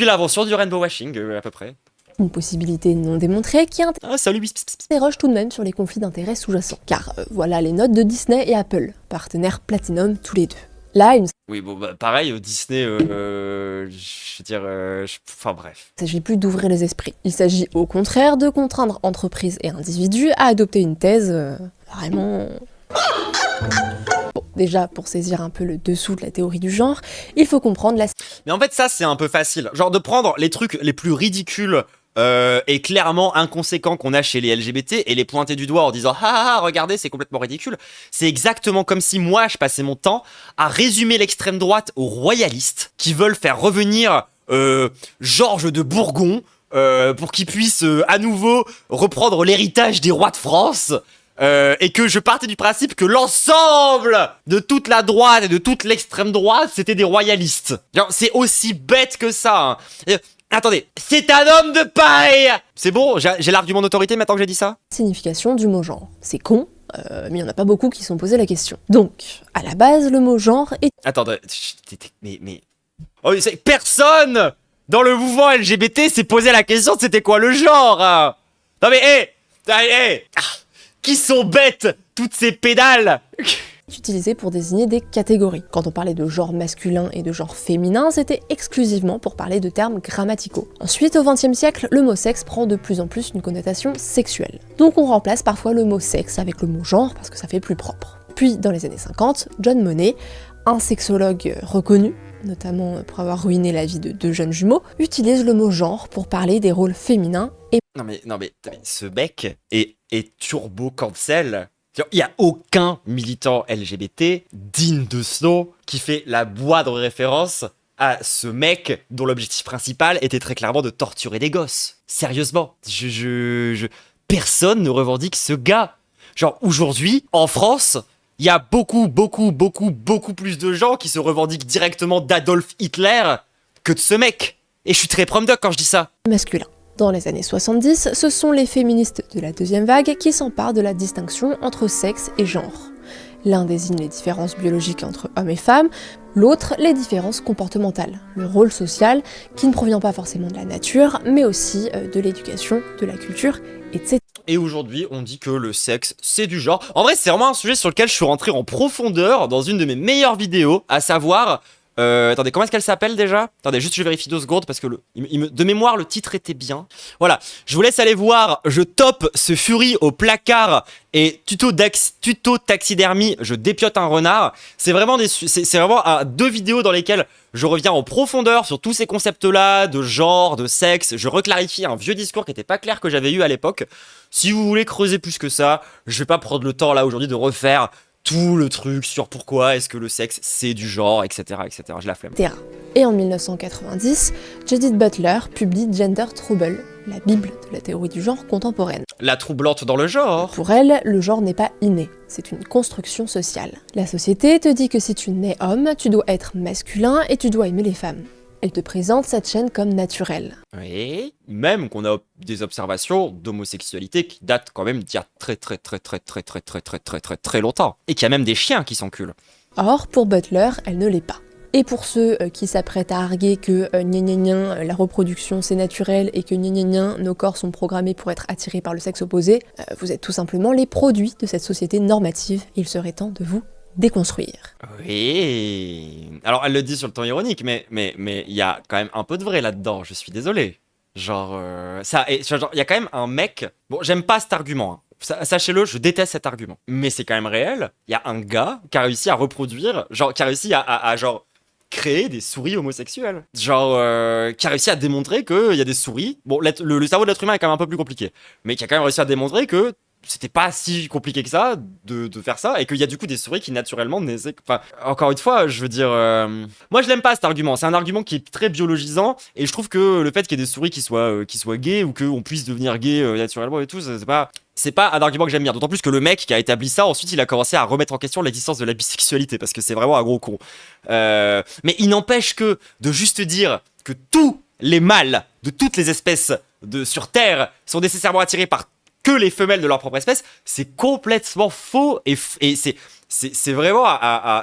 l'invention du rainbow washing, à peu près. Une possibilité non démontrée qui salut. interroge tout de même sur les conflits d'intérêts sous-jacents. Car voilà les notes de Disney et Apple, partenaires Platinum tous les deux. Là, il ne Oui, bon, bah, pareil, Disney, je veux dire, enfin bref. s'agit plus d'ouvrir les esprits. Il s'agit au contraire de contraindre entreprises et individus à adopter une thèse vraiment... Bon, déjà, pour saisir un peu le dessous de la théorie du genre, il faut comprendre la... Mais en fait, ça, c'est un peu facile. Genre de prendre les trucs les plus ridicules et clairement inconséquents qu'on a chez les LGBT et les pointer du doigt en disant « Ah, regardez, c'est complètement ridicule ». C'est exactement comme si moi, je passais mon temps à résumer l'extrême droite aux royalistes qui veulent faire revenir Georges de Bourgogne pour qu'il puisse à nouveau reprendre l'héritage des rois de France. Et que je partais du principe que l'ensemble de toute la droite et de toute l'extrême droite, c'était des royalistes. Genre, c'est aussi bête que ça. Hein. Attendez, c'est un homme de paille. C'est bon, j'ai l'argument d'autorité maintenant que j'ai dit ça. Signification du mot genre. C'est con, mais il n'y en a pas beaucoup qui se sont posé la question. Donc, à la base, le mot genre est... Attendez, mais... Oh, personne dans le mouvement LGBT s'est posé la question de c'était quoi le genre. Hein. Non mais, qui sont bêtes, toutes ces pédales. utilisé pour désigner des catégories. Quand on parlait de genre masculin et de genre féminin, c'était exclusivement pour parler de termes grammaticaux. Ensuite, au XXe siècle, le mot sexe prend de plus en plus une connotation sexuelle. Donc on remplace parfois le mot sexe avec le mot genre parce que ça fait plus propre. Puis, dans les années 50, John Money, un sexologue reconnu, notamment pour avoir ruiné la vie de 2 jeunes jumeaux, utilise le mot genre pour parler des rôles féminins et... Non mais ce mec est turbo cancel. Il n'y a aucun militant LGBT digne de ce nom qui fait la moindre référence à ce mec dont l'objectif principal était très clairement de torturer des gosses. Sérieusement, personne ne revendique ce gars. Genre aujourd'hui, en France, il y a beaucoup plus de gens qui se revendiquent directement d'Adolf Hitler que de ce mec. Et je suis très prom doc quand je dis ça. Masculin. Dans les années 70, ce sont les féministes de la deuxième vague qui s'emparent de la distinction entre sexe et genre. L'un désigne les différences biologiques entre hommes et femmes, l'autre les différences comportementales, le rôle social qui ne provient pas forcément de la nature, mais aussi de l'éducation, de la culture, etc. Et aujourd'hui, on dit que le sexe, c'est du genre. En vrai, c'est vraiment un sujet sur lequel je suis rentré en profondeur dans une de mes meilleures vidéos, à savoir... attendez, comment est-ce qu'elle s'appelle déjà? Attendez, juste je vérifie 2 secondes parce que de mémoire, le titre était bien. Voilà, je vous laisse aller voir. Je top ce Fury au placard et tuto taxidermie, je dépiote un renard. C'est vraiment, c'est vraiment 2 vidéos dans lesquelles je reviens en profondeur sur tous ces concepts-là, de genre, de sexe. Je reclarifie un vieux discours qui n'était pas clair que j'avais eu à l'époque. Si vous voulez creuser plus que ça, je vais pas prendre le temps là aujourd'hui de refaire tout le truc sur pourquoi est-ce que le sexe c'est du genre, etc. Je la flemme. Et en 1990, Judith Butler publie Gender Trouble, la bible de la théorie du genre contemporaine. La troublante dans le genre. Pour elle, le genre n'est pas inné, c'est une construction sociale. La société te dit que si tu nais homme, tu dois être masculin et tu dois aimer les femmes. Elle te présente cette chaîne comme naturelle. Oui, même qu'on a des observations d'homosexualité qui datent quand même d'il y a très longtemps. Et qu'il y a même des chiens qui s'enculent. Or, pour Butler, elle ne l'est pas. Et pour ceux qui s'apprêtent à arguer que la reproduction c'est naturel et que nos corps sont programmés pour être attirés par le sexe opposé, vous êtes tout simplement les produits de cette société normative. Il serait temps de vous déconstruire. Oui. Alors elle le dit sur le ton ironique, mais il y a quand même un peu de vrai là-dedans, je suis désolé. Genre, il y a quand même un mec... Bon, j'aime pas cet argument, hein. Sachez-le, je déteste cet argument. Mais c'est quand même réel. Il y a un gars qui a réussi à reproduire, genre, qui a réussi à créer des souris homosexuelles. Genre, qui a réussi à démontrer qu'il y a des souris... Bon, le cerveau de l'être humain est quand même un peu plus compliqué. Mais qui a quand même réussi à démontrer que c'était pas si compliqué que ça de faire ça, et qu'il y a du coup des souris qui naturellement naissaient... Enfin, encore une fois, je veux dire... Moi, je l'aime pas cet argument. C'est un argument qui est très biologisant, et je trouve que le fait qu'il y ait des souris qui soient gays, ou qu'on puisse devenir gay naturellement et tout, c'est pas un argument que j'aime bien. D'autant plus que le mec qui a établi ça, ensuite, il a commencé à remettre en question l'existence de la bisexualité, parce que c'est vraiment un gros con. Mais il n'empêche que de juste dire que tous les mâles de toutes les espèces sur Terre sont nécessairement attirés par que les femelles de leur propre espèce, c'est complètement faux, et c'est vraiment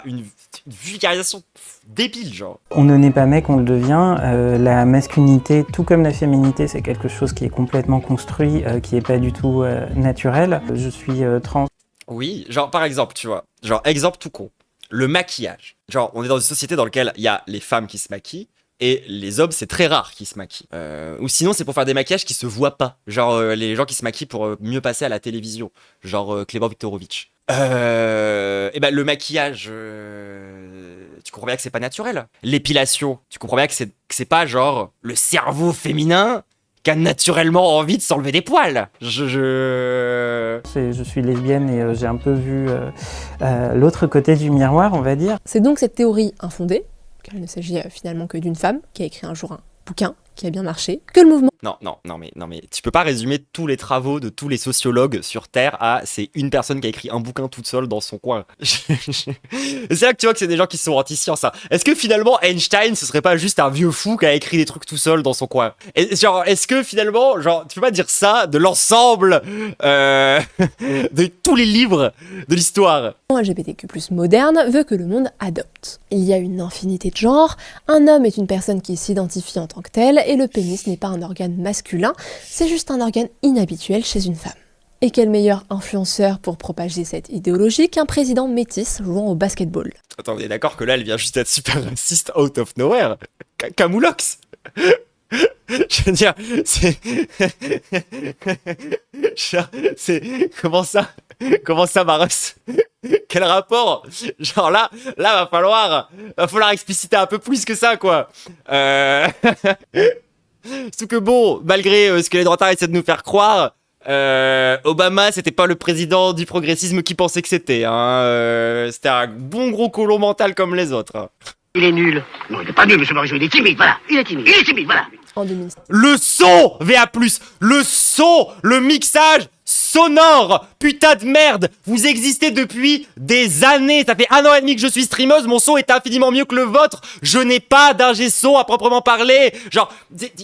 une vulgarisation débile, genre. On ne naît pas mec, on le devient. La masculinité, tout comme la féminité, c'est quelque chose qui est complètement construit, qui est pas du tout naturel. Je suis trans. Oui, genre par exemple, tu vois, genre exemple tout con, le maquillage. Genre on est dans une société dans laquelle il y a les femmes qui se maquillent, et les hommes, c'est très rare qu'ils se maquillent. Ou sinon, c'est pour faire des maquillages qui se voient pas. Genre les gens qui se maquillent pour mieux passer à la télévision. Genre Clément Viktorovitch. Et ben le maquillage, tu comprends bien que c'est pas naturel. L'épilation, tu comprends bien que c'est pas genre le cerveau féminin qui a naturellement envie de s'enlever des poils. Je suis lesbienne et j'ai un peu vu l'autre côté du miroir, on va dire. C'est donc cette théorie infondée, car il ne s'agit finalement que d'une femme qui a écrit un jour un bouquin qui a bien marché, que le mouvement... Non, mais tu peux pas résumer tous les travaux de tous les sociologues sur Terre à c'est une personne qui a écrit un bouquin toute seule dans son coin. C'est là que tu vois que c'est des gens qui sont anti-science, hein. Est-ce que finalement Einstein ce serait pas juste un vieux fou qui a écrit des trucs tout seul dans son coin? Et genre, est-ce que finalement, genre, tu peux pas dire ça de l'ensemble de tous les livres de l'histoire? LGBTQ+ moderne veut que le monde adopte. Il y a une infinité de genres, un homme est une personne qui s'identifie en tant que telle, et le pénis n'est pas un organe masculin, c'est juste un organe inhabituel chez une femme. Et quel meilleur influenceur pour propager cette idéologie qu'un président métis jouant au basketball. Attends, on est d'accord que là, elle vient juste être super raciste out of nowhere. Camoulox. Je veux dire, c'est... Comment ça, Maros? Quel rapport? Genre là, va falloir expliciter un peu plus que ça, quoi. Surtout que bon, malgré ce que les droitards essaient de nous faire croire, Obama, c'était pas le président du progressisme qui pensait que c'était, hein. C'était un bon gros colon mental comme les autres, hein. Il est nul. Non, il est pas nul, monsieur Morisot, il est timide, voilà. Il est timide, voilà. En 2007. Le son, VA+, le son, le mixage sonore, putain de merde, vous existez depuis des années, ça fait 1 an et demi que je suis streameuse, mon son est infiniment mieux que le vôtre, je n'ai pas d'ingé son à proprement parler, genre,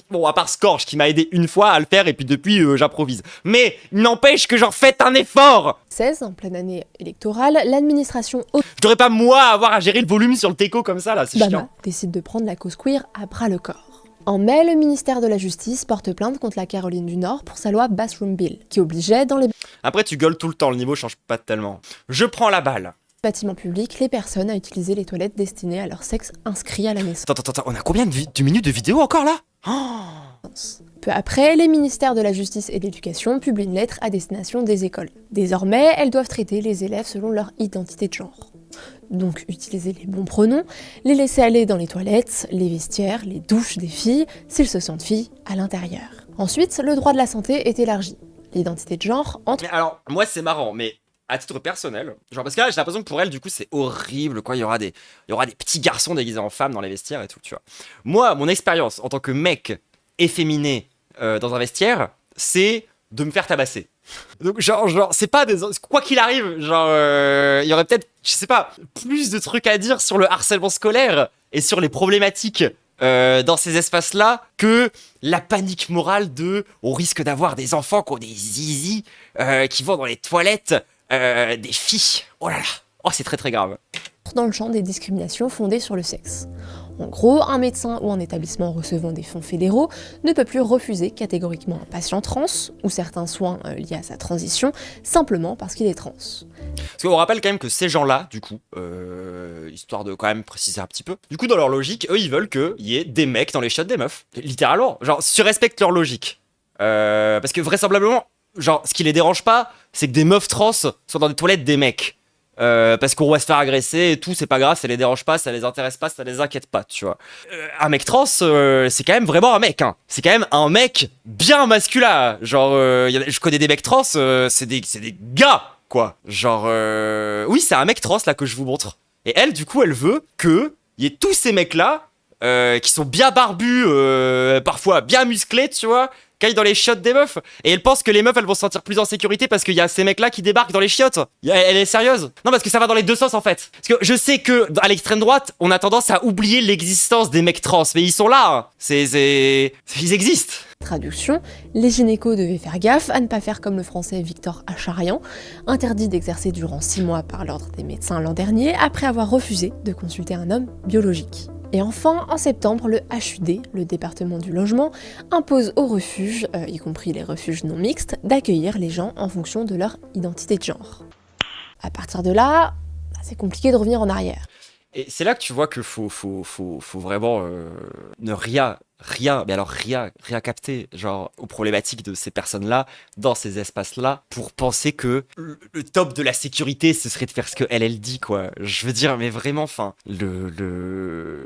bon, à part Scorch qui m'a aidé une fois à le faire et puis depuis j'improvise, mais n'empêche que genre faites un effort. 16, en pleine année électorale, l'administration... Je devrais pas moi avoir à gérer le volume sur le teco comme ça là, c'est chiant. Décide de prendre la cause queer à bras le corps. En mai, le ministère de la Justice porte plainte contre la Caroline du Nord pour sa loi Bathroom Bill, qui obligeait dans les... Après tu gueules tout le temps, le niveau change pas tellement. Je prends la balle. Bâtiments publics, les personnes à utiliser les toilettes destinées à leur sexe inscrit à la naissance. Attends, on a combien de minutes de vidéo encore là? Peu après, les ministères de la Justice et de l'Éducation publient une lettre à destination des écoles. Désormais, elles doivent traiter les élèves selon leur identité de genre. Donc utiliser les bons pronoms, les laisser aller dans les toilettes, les vestiaires, les douches des filles, s'ils se sentent filles, à l'intérieur. Ensuite, le droit de la santé est élargi. L'identité de genre entre... Mais alors, moi c'est marrant, mais à titre personnel, genre parce que là j'ai l'impression que pour elle du coup c'est horrible quoi, il y aura des petits garçons déguisés en femmes dans les vestiaires et tout, tu vois. Moi, mon expérience en tant que mec efféminé dans un vestiaire, c'est de me faire tabasser. Donc genre c'est pas des... Quoi qu'il arrive, genre il y aurait peut-être, je sais pas, plus de trucs à dire sur le harcèlement scolaire et sur les problématiques dans ces espaces-là que la panique morale de on risque d'avoir des enfants qui ont des zizi qui vont dans les toilettes des filles. Oh là là, oh c'est très très grave. Dans le champ des discriminations fondées sur le sexe. En gros, un médecin ou un établissement recevant des fonds fédéraux ne peut plus refuser catégoriquement un patient trans ou certains soins liés à sa transition simplement parce qu'il est trans. Parce qu'on rappelle quand même que ces gens-là, du coup, histoire de quand même préciser un petit peu, du coup dans leur logique, eux ils veulent qu'il y ait des mecs dans les shots des meufs. Littéralement, genre surrespectent leur logique. Parce que vraisemblablement, genre ce qui les dérange pas, c'est que des meufs trans soient dans des toilettes des mecs. Parce qu'on va se faire agresser et tout, c'est pas grave, ça les dérange pas, ça les intéresse pas, ça les inquiète pas, tu vois. Un mec trans, c'est quand même vraiment un mec, hein. C'est quand même un mec bien masculin. Genre, je connais des mecs trans, c'est des gars, quoi. Genre, oui, c'est un mec trans là que je vous montre. Et elle, du coup, elle veut que y ait tous ces mecs-là qui sont bien barbus, parfois bien musclés, tu vois, qui aillent dans les chiottes des meufs. Et elle pense que les meufs, elles vont se sentir plus en sécurité parce qu'il y a ces mecs-là qui débarquent dans les chiottes. Elle est sérieuse? Non, parce que ça va dans les deux sens, en fait. Parce que je sais que, à l'extrême droite, on a tendance à oublier l'existence des mecs trans. Mais ils sont là, hein. Ils existent. Traduction, les gynécos devaient faire gaffe à ne pas faire comme le français Victor Acharian, interdit d'exercer durant 6 mois par l'ordre des médecins l'an dernier, après avoir refusé de consulter un homme biologique. Et enfin, en septembre, le HUD, le département du logement, impose aux refuges, y compris les refuges non mixtes, d'accueillir les gens en fonction de leur identité de genre. À partir de là, c'est compliqué de revenir en arrière. Et c'est là que tu vois que faut vraiment ne rien capter, genre, aux problématiques de ces personnes-là, dans ces espaces-là, pour penser que le top de la sécurité, ce serait de faire ce que elle dit, quoi. Je veux dire, mais vraiment, enfin, le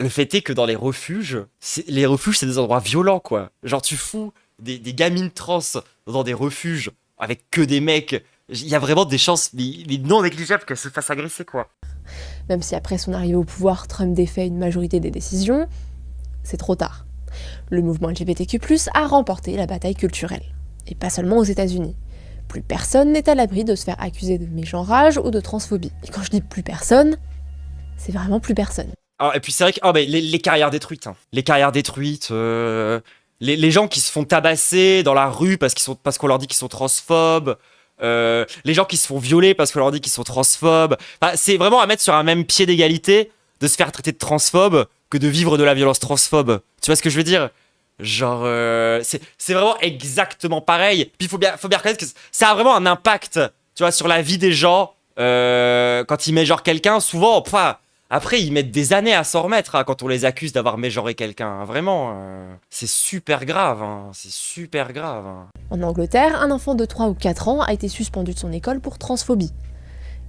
fait est que dans les refuges, c'est des endroits violents, quoi. Genre, tu fous des gamines trans dans des refuges avec que des mecs, il y a vraiment des chances mais non négligeables qu'elles se fassent agresser, quoi. Même si après son arrivée au pouvoir, Trump défait une majorité des décisions, c'est trop tard. Le mouvement LGBTQ+, a remporté la bataille culturelle. Et pas seulement aux États-Unis. Plus personne n'est à l'abri de se faire accuser de mégenrage ou de transphobie. Et quand je dis plus personne, c'est vraiment plus personne. Et puis c'est vrai que les carrières détruites. Hein. Les carrières détruites, les gens qui se font tabasser dans la rue parce qu'on leur dit qu'ils sont transphobes. Les gens qui se font violer parce qu'on leur dit qu'ils sont transphobes. Enfin, c'est vraiment à mettre sur un même pied d'égalité de se faire traiter de transphobe que de vivre de la violence transphobe. Tu vois ce que je veux dire? Genre, c'est vraiment exactement pareil. Puis il faut bien reconnaître que ça a vraiment un impact, tu vois, sur la vie des gens. Quand ils mégenrent quelqu'un, souvent, après, ils mettent des années à s'en remettre, hein, quand on les accuse d'avoir mégenré quelqu'un. Hein. Vraiment, c'est super grave. Hein. C'est super grave. Hein. En Angleterre, un enfant de 3 ou 4 ans a été suspendu de son école pour transphobie.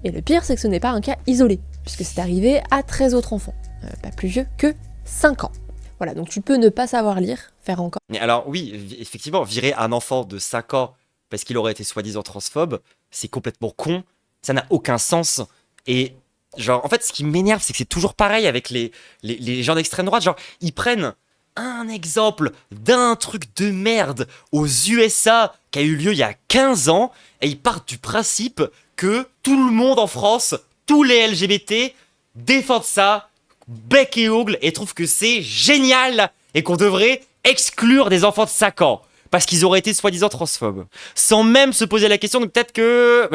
Et le pire, c'est que ce n'est pas un cas isolé, puisque c'est arrivé à 13 autres enfants. Pas plus vieux que 5 ans. Voilà, donc tu peux ne pas savoir lire, faire encore. Mais alors, oui, effectivement, virer un enfant de 5 ans parce qu'il aurait été soi-disant transphobe, c'est complètement con. Ça n'a aucun sens. Et genre, en fait, ce qui m'énerve, c'est que c'est toujours pareil avec les gens d'extrême droite. Genre, ils prennent un exemple d'un truc de merde aux USA qui a eu lieu il y a 15 ans et ils partent du principe que tout le monde en France, tous les LGBT défendent ça, bec et ongle, et trouvent que c'est génial et qu'on devrait exclure des enfants de 5 ans. Parce qu'ils auraient été soi-disant transphobes. Sans même se poser la question de peut-être que...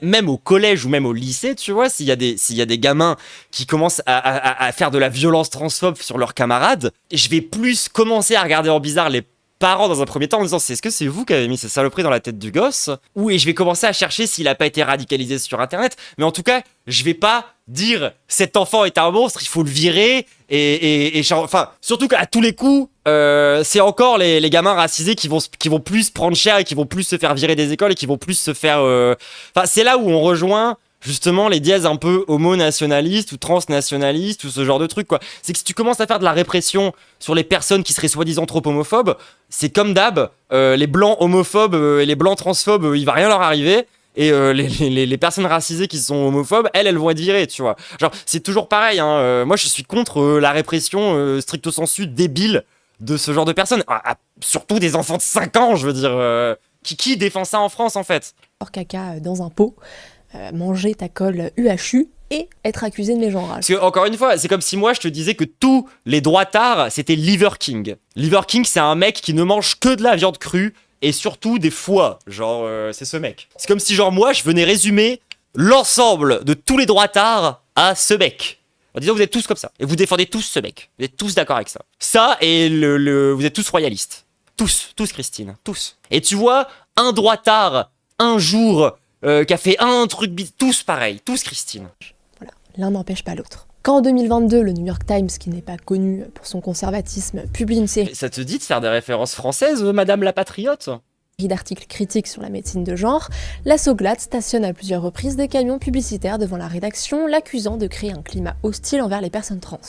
même au collège ou même au lycée, tu vois, s'il y a des gamins qui commencent à faire de la violence transphobe sur leurs camarades, je vais plus commencer à regarder en bizarre les parents dans un premier temps en disant est-ce que c'est vous qui avez mis ces saloperies dans la tête du gosse? Ou et je vais commencer à chercher s'il a pas été radicalisé sur internet. Mais en tout cas, je vais pas dire cet enfant est un monstre, il faut le virer. Enfin, surtout qu'à tous les coups, c'est encore les gamins racisés qui vont plus prendre cher et qui vont plus se faire virer des écoles et qui vont plus se faire... Enfin, c'est là où on rejoint justement les dièses un peu homo-nationalistes ou transnationalistes ou ce genre de trucs, quoi. C'est que si tu commences à faire de la répression sur les personnes qui seraient soi-disant trop homophobes, c'est comme d'hab, les blancs homophobes et les blancs transphobes, il va rien leur arriver. Et les personnes racisées qui sont homophobes, elles vont être virées, tu vois. Genre, c'est toujours pareil, hein. Moi, je suis contre la répression stricto sensu débile de ce genre de personnes. Surtout des enfants de 5 ans, je veux dire. Qui défend ça en France, en fait? Hors caca dans un pot, manger ta colle UHU, et être accusé de mégenrage. Parce que, encore une fois, c'est comme si moi je te disais que tous les droitards c'était Liver King. Liver King, c'est un mec qui ne mange que de la viande crue et surtout des foies. Genre, c'est ce mec. C'est comme si, genre, moi je venais résumer l'ensemble de tous les droitards à ce mec. En disant, vous êtes tous comme ça. Et vous défendez tous ce mec. Vous êtes tous d'accord avec ça. Ça, et vous êtes tous royalistes. Tous, Christine, tous. Et tu vois, un droitard, un jour, qui a fait un truc, tous pareil, tous Christine. Voilà, l'un n'empêche pas l'autre. Quand en 2022, le New York Times, qui n'est pas connu pour son conservatisme, publie une série... Ça te dit de faire des références françaises, Madame la Patriote ? ...d'articles critiques sur la médecine de genre, la Soglad stationne à plusieurs reprises des camions publicitaires devant la rédaction, l'accusant de créer un climat hostile envers les personnes trans.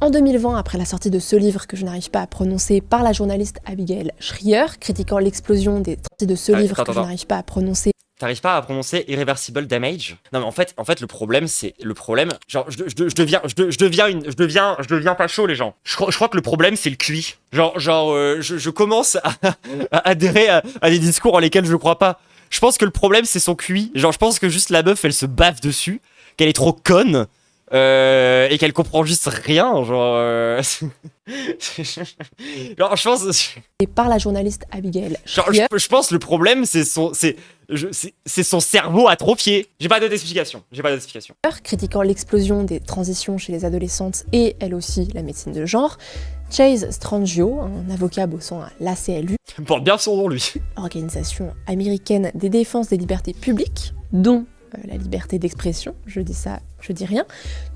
En 2020, après la sortie de ce livre que je n'arrive pas à prononcer par la journaliste Abigail Shrier, critiquant l'explosion des... je n'arrive pas à prononcer... T'arrives pas à prononcer Irreversible Damage? Non mais en fait le problème c'est genre je deviens pas chaud les gens. Je crois que le problème c'est le QI. Je commence à adhérer à des discours en lesquels je crois pas. Je pense que le problème c'est son QI. Genre je pense que juste la meuf elle se baffe dessus, qu'elle est trop conne. Et qu'elle comprend juste rien, genre je pense... Et par la journaliste Abigail Shrier. Je pense le problème c'est son cerveau atrophié. J'ai pas d'autre explication. Critiquant l'explosion des transitions chez les adolescentes et elle aussi la médecine de genre, Chase Strangio, un avocat bossant à l'ACLU, porte bien son nom lui, organisation américaine des défenses des libertés publiques, dont la liberté d'expression, je dis ça, je dis rien,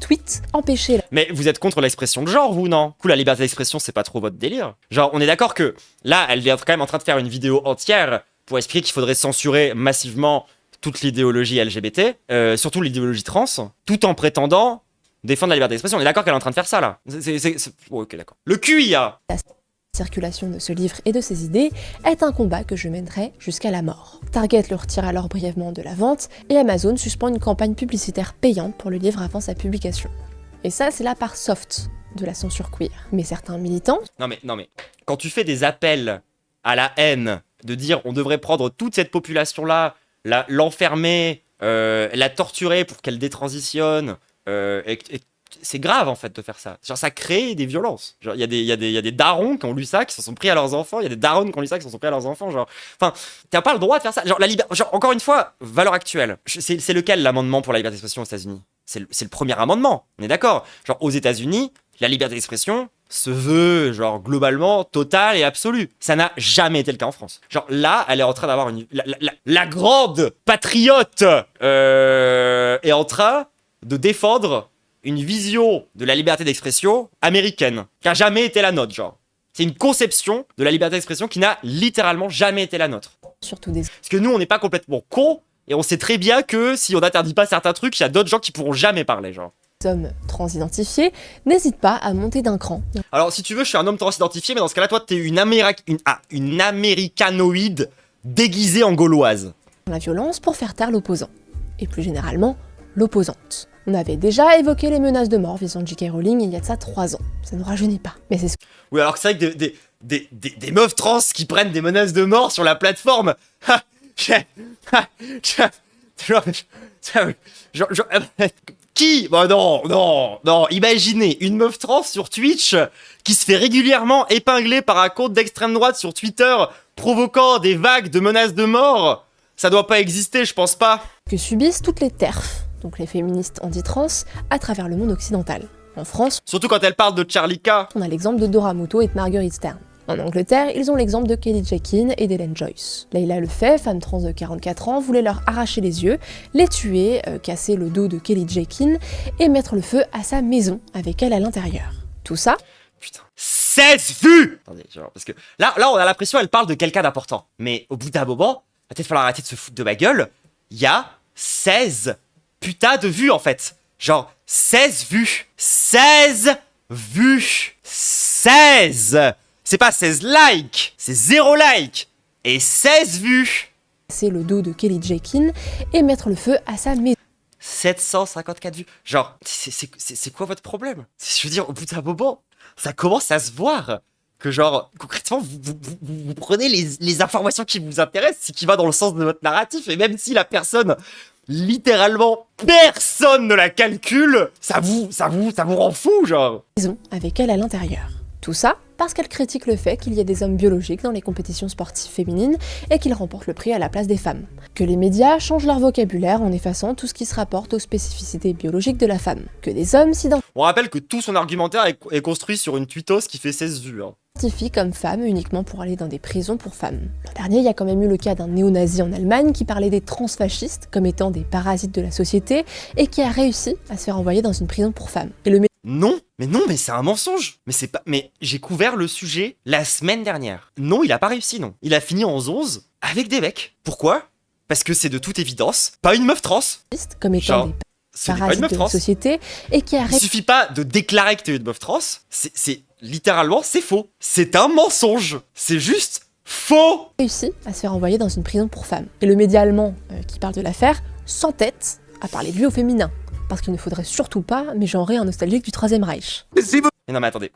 tweet, empêcher... Mais vous êtes contre l'expression de genre, vous, non? Du coup, la liberté d'expression, c'est pas trop votre délire. Genre, on est d'accord que, là, elle est quand même en train de faire une vidéo entière pour expliquer qu'il faudrait censurer massivement toute l'idéologie LGBT, surtout l'idéologie trans, tout en prétendant défendre la liberté d'expression. On est d'accord qu'elle est en train de faire ça, là. Oh, ok, d'accord. Le QIA. La circulation de ce livre et de ses idées est un combat que je mènerai jusqu'à la mort. Target le retire alors brièvement de la vente et Amazon suspend une campagne publicitaire payante pour le livre avant sa publication. Et ça, c'est la part soft de la censure queer. Mais certains militants... Non mais, quand tu fais des appels à la haine, de dire on devrait prendre toute cette population-là, l'enfermer, la torturer pour qu'elle détransitionne, c'est grave en fait de faire ça. Genre ça crée des violences. Genre il y a des darons qui ont lu ça, qui s'en sont pris à leurs enfants. Il y a des darons qui ont lu ça, qui s'en sont pris à leurs enfants. Genre, enfin, t'as pas le droit de faire ça. Genre genre encore une fois, valeur actuelle. C'est lequel l'amendement pour la liberté d'expression aux États-Unis? C'est le premier amendement. On est d'accord. Genre aux États-Unis, la liberté d'expression se veut genre globalement totale et absolue. Ça n'a jamais été le cas en France. Genre là, elle est en train d'avoir la grande patriote est en train de défendre une vision de la liberté d'expression américaine, qui a jamais été la nôtre, genre. C'est une conception de la liberté d'expression qui n'a littéralement jamais été la nôtre. Surtout des... Parce que nous, on n'est pas complètement cons, et on sait très bien que si on n'interdit pas certains trucs, il y a d'autres gens qui pourront jamais parler, genre. Hommes transidentifiés, n'hésite pas à monter d'un cran. Alors, si tu veux, je suis un homme transidentifié, mais dans ce cas-là, toi, t'es une américanoïde déguisée en gauloise. La violence pour faire taire l'opposant. Et plus généralement, l'opposante. On avait déjà évoqué les menaces de mort visant J.K. Rowling il y a de ça 3 ans. Ça ne rajeunit pas. Mais c'est ce que... Oui, alors que c'est vrai que des meufs trans qui prennent des menaces de mort sur la plateforme. Qui? Bah non. Imaginez une meuf trans sur Twitch qui se fait régulièrement épingler par un compte d'extrême droite sur Twitter provoquant des vagues de menaces de mort. Ça doit pas exister, je pense pas. Que subissent toutes les TERF, donc les féministes anti-trans, à travers le monde occidental. En France, surtout quand elle parle de Charlie K, on a l'exemple de Dora Muto et de Marguerite Stern. En Angleterre, ils ont l'exemple de Kelly Jekin et d'Ellen Joyce. Layla Lefay, femme trans de 44 ans, voulait leur arracher les yeux, les tuer, casser le dos de Kelly Jekin et mettre le feu à sa maison avec elle à l'intérieur. Tout ça... Putain, 16 vues! Attendez, genre, parce que là, on a l'impression qu'elle parle de quelqu'un d'important. Mais au bout d'un moment, il va peut-être falloir arrêter de se foutre de ma gueule. Il y a 16 putain de vues en fait. Genre 16 vues. 16 vues. 16. C'est pas 16 likes, c'est 0 like. Et 16 vues. C'est le dos de Kelly Jekin et mettre le feu à sa maison. 754 vues. Genre, c'est quoi votre problème? Je veux dire, au bout d'un moment, ça commence à se voir. Que genre, concrètement, vous prenez les informations qui vous intéressent, ce qui va dans le sens de votre narratif, et même si la personne littéralement personne ne la calcule, ça vous rend fou, genre. Maison avec elle à l'intérieur. Tout ça parce qu'elle critique le fait qu'il y ait des hommes biologiques dans les compétitions sportives féminines et qu'ils remportent le prix à la place des femmes. Que les médias changent leur vocabulaire en effaçant tout ce qui se rapporte aux spécificités biologiques de la femme. Que des hommes On rappelle que tout son argumentaire est construit sur une tweetos qui fait 16 vues. Hein. S'identifient comme femmes uniquement pour aller dans des prisons pour femmes. L'an dernier, il y a quand même eu le cas d'un néo-nazi en Allemagne qui parlait des transfascistes comme étant des parasites de la société et qui a réussi à se faire envoyer dans une prison pour femmes. Et le Non, mais c'est un mensonge. Mais j'ai couvert le sujet la semaine dernière. Non, il a pas réussi, non. Il a fini en 11 avec des mecs. Pourquoi? Parce que c'est de toute évidence pas une meuf trans. Comme étant des parasites de la société et qui a Il suffit pas de déclarer que t'es une meuf trans. C'est littéralement, c'est faux. C'est un mensonge. C'est juste faux. Réussi à se faire envoyer dans une prison pour femmes. Et le média allemand qui parle de l'affaire s'entête à parler de lui au féminin. Parce qu'il ne faudrait surtout pas mégenrer un nostalgique du Troisième Reich. Mais non mais attendez.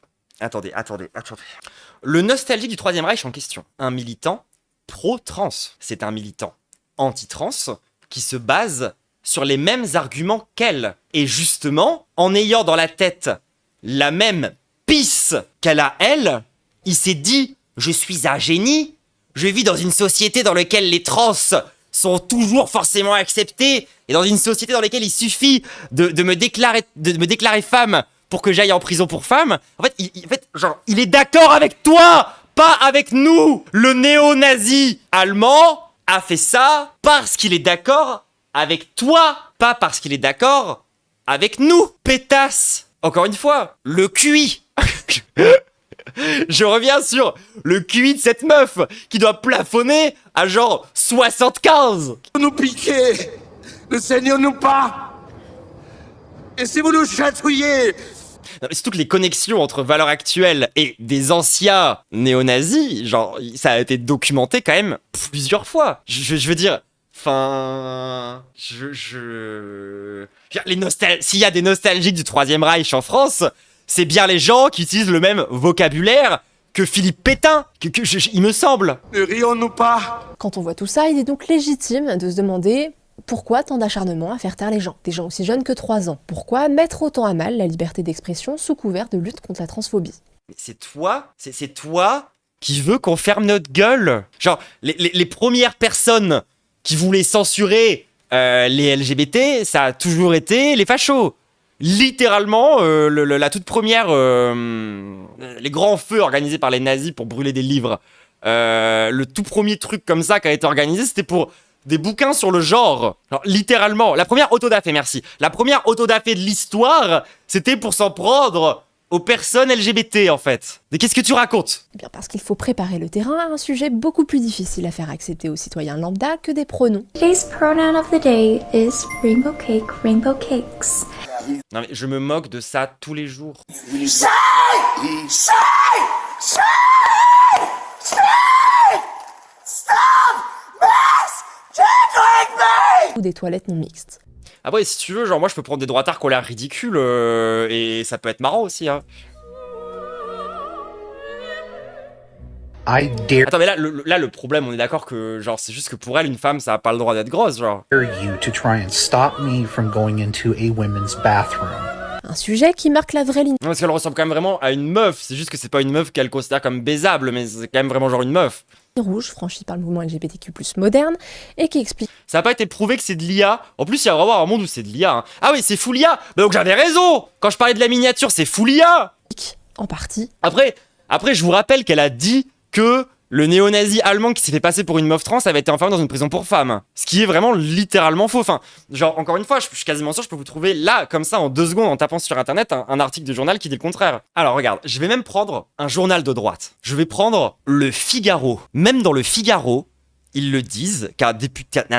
Le nostalgique du Troisième Reich en question, un militant pro-trans. C'est un militant anti-trans qui se base sur les mêmes arguments qu'elle. Et justement, en ayant dans la tête la même pisse qu'elle a elle, il s'est dit « Je suis un génie, je vis dans une société dans laquelle les trans sont toujours forcément acceptés, et dans une société dans laquelle il suffit de me déclarer femme pour que j'aille en prison pour femme. » En fait, il est d'accord avec toi, pas avec nous. Le néo-nazi allemand a fait ça parce qu'il est d'accord avec toi, pas parce qu'il est d'accord avec nous. Pétasse. Encore une fois, le QI. Je reviens sur le QI de cette meuf qui doit plafonner à genre 75. Nous piquez, le Seigneur nous pas. Et si vous nous chatouillez. Non, mais surtout que les connexions entre valeurs actuelles et des anciens néo-nazis, genre, ça a été documenté quand même plusieurs fois. Je veux dire, enfin, s'il y a des nostalgiques du Troisième Reich en France, c'est bien les gens qui utilisent le même vocabulaire que Philippe Pétain, il me semble. Ne rions-nous pas. Quand on voit tout ça, il est donc légitime de se demander pourquoi tant d'acharnement à faire taire les gens, des gens aussi jeunes que 3 ans. Pourquoi mettre autant à mal la liberté d'expression sous couvert de lutte contre la transphobie? C'est toi qui veux qu'on ferme notre gueule. Genre, les premières personnes qui voulaient censurer les LGBT, ça a toujours été les fachos. Littéralement, la toute première, les grands feux organisés par les nazis pour brûler des livres, le tout premier truc comme ça qui a été organisé, c'était pour des bouquins sur le genre. Alors, littéralement, la première autodafé, merci. La première autodafé de l'histoire, c'était pour s'en prendre aux personnes LGBT, en fait. Mais qu'est-ce que tu racontes? Eh bien parce qu'il faut préparer le terrain à un sujet beaucoup plus difficile à faire accepter aux citoyens lambda que des pronoms. Today's pronoun of the day is rainbow cake, rainbow cakes. Non mais je me moque de ça tous les jours. Ou des toilettes non mixtes. Après, si tu veux, genre moi je peux prendre des droitards qui ont l'air ridicules et ça peut être marrant aussi. Hein. Attends, mais là, le problème, on est d'accord que genre c'est juste que pour elle, une femme, ça a pas le droit d'être grosse, genre. Un sujet qui marque la vraie ligne. Non, parce qu'elle ressemble quand même vraiment à une meuf. C'est juste que c'est pas une meuf qu'elle considère comme baisable, mais c'est quand même vraiment genre une meuf. Rouge franchie par le mouvement LGBTQ+ moderne et qui explique. Ça n'a pas été prouvé que c'est de l'IA. En plus, il y a vraiment un monde où c'est de l'IA. Hein. Ah oui, c'est full IA. Bah donc j'avais raison. Quand je parlais de la miniature, c'est full IA. En partie. Après, je vous rappelle qu'elle a dit que le néo-nazi allemand qui s'est fait passer pour une meuf trans avait été enfermé dans une prison pour femmes. Ce qui est vraiment littéralement faux. Enfin, genre, encore une fois, je suis quasiment sûr que je peux vous trouver là, comme ça, en 2 secondes, en tapant sur internet, un article de journal qui dit le contraire. Alors, regarde, je vais même prendre un journal de droite. Je vais prendre le Figaro. Même dans le Figaro, ils le disent, qu'un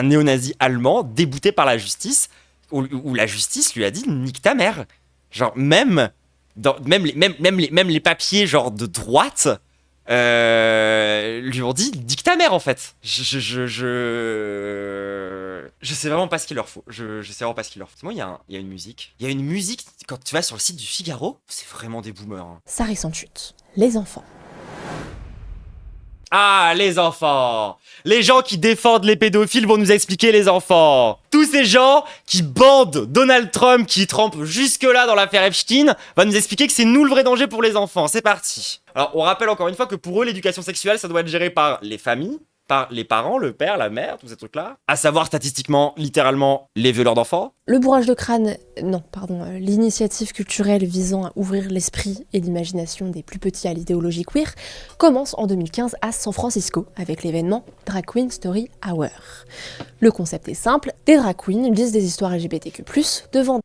néo-nazi allemand débouté par la justice, où la justice lui a dit « nique ta mère ». Genre, même les papiers genre de droite lui ont dit nique ta mère en fait. Je sais vraiment pas ce qu'il leur faut. Je sais vraiment pas ce qu'il leur faut. Moi, il y a une musique. Il y a une musique quand tu vas sur le site du Figaro, c'est vraiment des boomers. Hein. Ça récente chute. Les enfants. Ah, les enfants. Les gens qui défendent les pédophiles vont nous expliquer les enfants. Tous ces gens qui bandent Donald Trump, qui trempent jusque-là dans l'affaire Epstein, vont nous expliquer que c'est nous le vrai danger pour les enfants. C'est parti. Alors, on rappelle encore une fois que pour eux, l'éducation sexuelle, ça doit être géré par les familles, par les parents, le père, la mère, tous ces trucs-là. À savoir, statistiquement, littéralement, les violeurs d'enfants. Le bourrage de crâne, l'initiative culturelle visant à ouvrir l'esprit et l'imagination des plus petits à l'idéologie queer commence en 2015 à San Francisco avec l'événement Drag Queen Story Hour. Le concept est simple, des drag queens lisent des histoires LGBTQ+, devant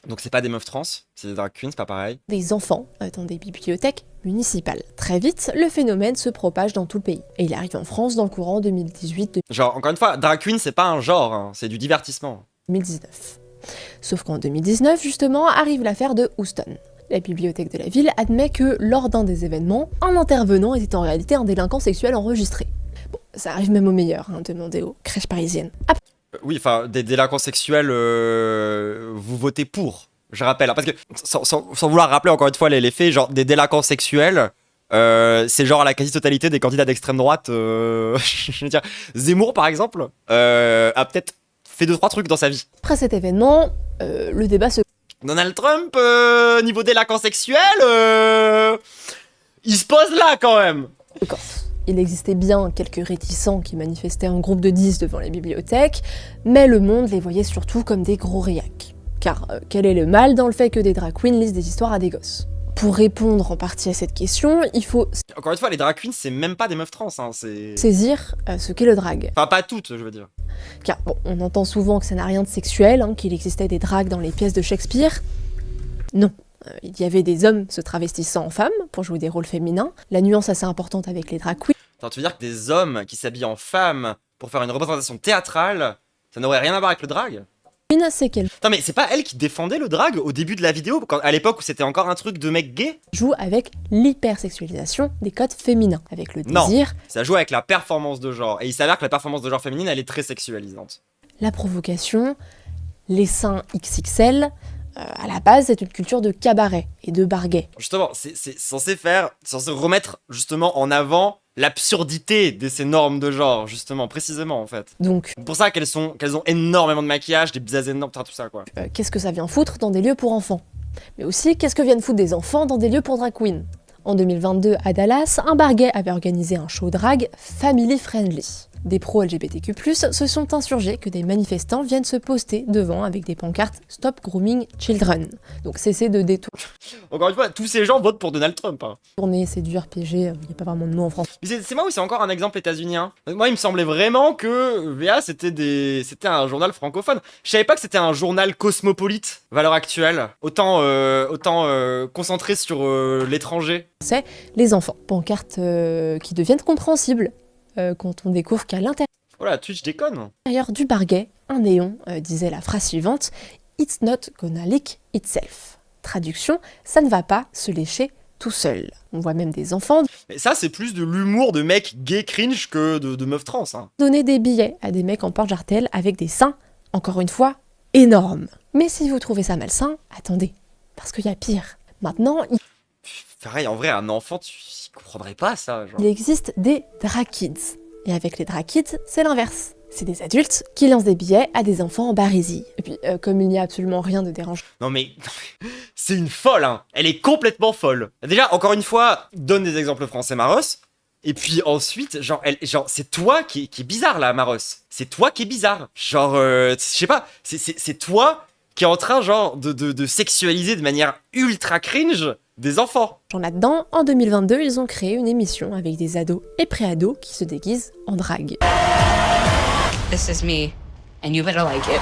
Donc c'est pas des meufs trans, c'est des drag queens, c'est pas pareil. des enfants dans des bibliothèques municipales. Très vite, le phénomène se propage dans tout le pays. Et il arrive en France dans le courant 2018-2019. Genre, encore une fois, drag queen, c'est pas un genre, hein, c'est du divertissement. Sauf qu'en 2019, justement, arrive l'affaire de Houston. La bibliothèque de la ville admet que, lors d'un des événements, un intervenant était en réalité un délinquant sexuel enregistré. Bon, ça arrive même aux meilleurs, demandez aux crèches parisiennes. Oui, enfin, des délinquants sexuels, vous votez pour, je rappelle. Hein, parce que, sans vouloir rappeler encore une fois les faits, genre, des délinquants sexuels, c'est genre la quasi-totalité des candidats d'extrême droite. Je veux dire, Zemmour, par exemple, a peut-être fait 2-3 trucs dans sa vie. Après cet événement, le débat se... Donald Trump, niveau délinquant sexuel, il se pose là, quand même. Il existait bien quelques réticents qui manifestaient en groupe de 10 devant les bibliothèques, mais le monde les voyait surtout comme des gros réacs. Car quel est le mal dans le fait que des drag queens lisent des histoires à des gosses ? Pour répondre en partie à cette question, il faut Encore une fois, les drag queens, c'est même pas des meufs trans, hein, c'est... saisir ce qu'est le drag. Enfin, pas toutes, je veux dire. Car bon, on entend souvent que ça n'a rien de sexuel, qu'il existait des drags dans les pièces de Shakespeare. Non. Il y avait des hommes se travestissant en femmes pour jouer des rôles féminins. La nuance assez importante avec les drag queens. Attends, tu veux dire que des hommes qui s'habillent en femmes pour faire une représentation théâtrale, ça n'aurait rien à voir avec le drag ? C'est qu'elle Non mais c'est pas elle qui défendait le drag au début de la vidéo, à l'époque où c'était encore un truc de mec gay ? joue avec l'hypersexualisation des codes féminins, avec le désir, non, ça joue avec la performance de genre, et il s'avère que la performance de genre féminine, elle est très sexualisante. La provocation, les seins XXL, à la base, c'est une culture de cabaret et de bar gay. Justement, c'est censé remettre justement en avant l'absurdité de ces normes de genre, justement, précisément en fait. Donc, c'est pour ça qu'elles ont énormément de maquillage, des bises énormes, tout ça quoi. Qu'est-ce que ça vient foutre dans des lieux pour enfants ? Mais aussi, qu'est-ce que viennent foutre des enfants dans des lieux pour drag queens ? En 2022, à Dallas, un bar gay avait organisé un show drag family friendly. Des pros LGBTQ+, se sont insurgés que des manifestants viennent se poster devant avec des pancartes « Stop Grooming Children ». Donc cessez de détourner. Encore une fois, tous ces gens votent pour Donald Trump. Hein. Tourner, séduire, piéger, il n'y a pas vraiment de mot en France. Mais c'est moi ou c'est encore un exemple états-unien ? Moi, il me semblait vraiment que VA, c'était un journal francophone. Je savais pas que c'était un journal cosmopolite, valeur actuelle. Autant concentré sur l'étranger. C'est les enfants. Pancartes qui deviennent compréhensibles. Quand on découvre qu'à Voilà, Twitch déconne. l'intérieur du bar gay, un néon disait la phrase suivante « It's not gonna lick itself ». Traduction, ça ne va pas se lécher tout seul. On voit même des enfants Mais ça, c'est plus de l'humour de mecs gay cringe que de meufs trans. Hein. donner des billets à des mecs en porte-jartel avec des seins, encore une fois, énormes. Mais si vous trouvez ça malsain, attendez, parce qu'il y a pire. Maintenant, Pareil, en vrai, un enfant, tu comprendrais pas ça. Genre. il existe des drag kids. Et avec les drag kids, c'est l'inverse. C'est des adultes qui lancent des billets à des enfants en barésie. Et puis, comme il n'y a absolument rien de dérangeant. Non mais c'est une folle, hein. Elle est complètement folle. Déjà, encore une fois, donne des exemples français, Maros. Et puis ensuite, genre c'est toi qui est bizarre là, Maros. C'est toi qui est bizarre. Genre, je sais pas, c'est toi qui est en train, genre, de sexualiser de manière ultra cringe des enfants. Là-dedans, en 2022, ils ont créé une émission avec des ados et pré-ados qui se déguisent en drague. This is me, and you better like it.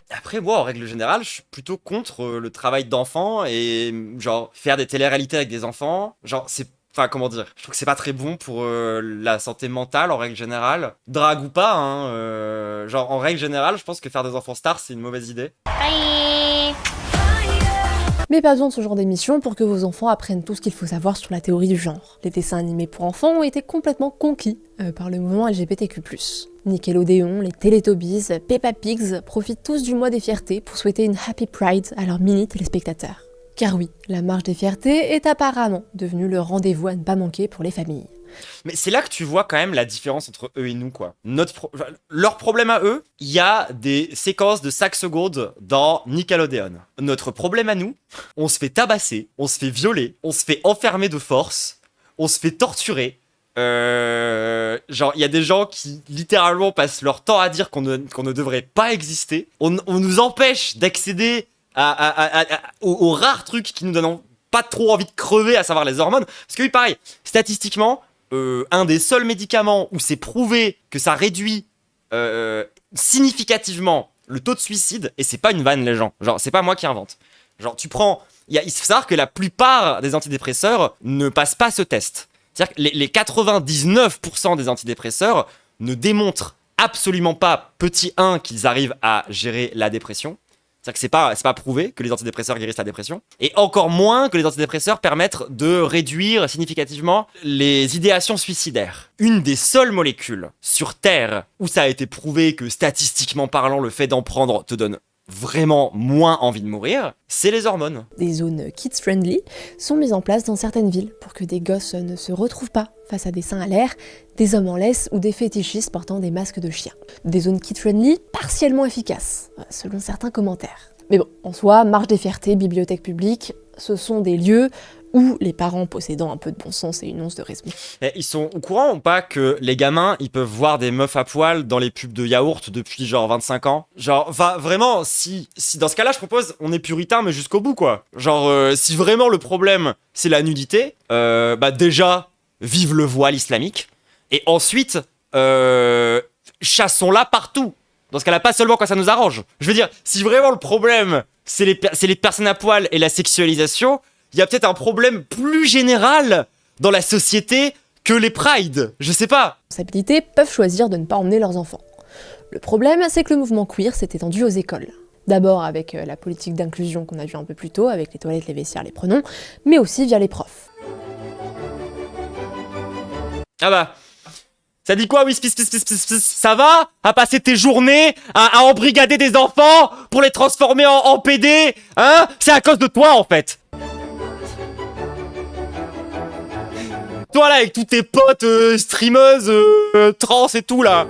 Après, moi, en règle générale, je suis plutôt contre le travail d'enfants et, genre, faire des téléréalités avec des enfants. Genre, enfin, comment dire, je trouve que c'est pas très bon pour la santé mentale en règle générale. Drague ou pas, hein. Genre, en règle générale, je pense que faire des enfants stars, c'est une mauvaise idée. Bye. Mais pas besoin de ce genre d'émission pour que vos enfants apprennent tout ce qu'il faut savoir sur la théorie du genre. Les dessins animés pour enfants ont été complètement conquis par le mouvement LGBTQ+. Nickelodeon, les Teletubbies, Peppa Pigs profitent tous du mois des fiertés pour souhaiter une Happy Pride à leurs mini-téléspectateurs. Car oui, la marche des fiertés est apparemment devenue le rendez-vous à ne pas manquer pour les familles. Mais c'est là que tu vois quand même la différence entre eux et nous, quoi. Leur problème à eux, il y a des séquences de 5 secondes dans Nickelodeon. Notre problème à nous, on se fait tabasser, on se fait violer, on se fait enfermer de force, on se fait torturer. Genre, il y a des gens qui littéralement passent leur temps à dire qu'on ne devrait pas exister. On nous empêche d'accéder aux rares trucs qui nous donnent pas trop envie de crever, à savoir les hormones. Parce que oui, pareil, statistiquement, un des seuls médicaments où c'est prouvé que ça réduit significativement le taux de suicide, et c'est pas une vanne les gens, genre c'est pas moi qui invente. Genre tu prends, il faut savoir que la plupart des antidépresseurs ne passent pas ce test. C'est-à-dire que les 99% des antidépresseurs ne démontrent absolument pas, petit 1, qu'ils arrivent à gérer la dépression. C'est-à-dire que c'est pas prouvé que les antidépresseurs guérissent la dépression. Et encore moins que les antidépresseurs permettent de réduire significativement les idéations suicidaires. Une des seules molécules sur Terre où ça a été prouvé que statistiquement parlant, le fait d'en prendre te donne vraiment moins envie de mourir, c'est les hormones. Des zones kids-friendly sont mises en place dans certaines villes pour que des gosses ne se retrouvent pas face à des seins à l'air, des hommes en laisse ou des fétichistes portant des masques de chiens. Des zones kids-friendly partiellement efficaces, selon certains commentaires. Mais bon, en soi, marche des fiertés, bibliothèque publique, ce sont des lieux où les parents possédant un peu de bon sens et une once de respect. Et ils sont au courant ou pas que les gamins, ils peuvent voir des meufs à poil dans les pubs de yaourt depuis genre 25 ans? Genre, vraiment, si dans ce cas-là, je propose, on est puritain, mais jusqu'au bout, quoi. Genre, si vraiment le problème, c'est la nudité, déjà, vive le voile islamique. Et ensuite, chassons-la partout. Dans ce cas-là, pas seulement quand ça nous arrange. Je veux dire, si vraiment le problème, c'est les personnes à poil et la sexualisation, il y a peut-être un problème plus général dans la société que les prides. Je sais pas. Responsabilités peuvent choisir de ne pas emmener leurs enfants. Le problème, c'est que le mouvement queer s'est étendu aux écoles. D'abord avec la politique d'inclusion qu'on a vue un peu plus tôt, avec les toilettes, les vestiaires, les pronoms, mais aussi via les profs. Ah bah, ça dit quoi, oui, ça va à passer tes journées à embrigader des enfants pour les transformer en PD, hein? C'est à cause de toi, en fait. Toi là avec tous tes potes streameuses, trans et tout là.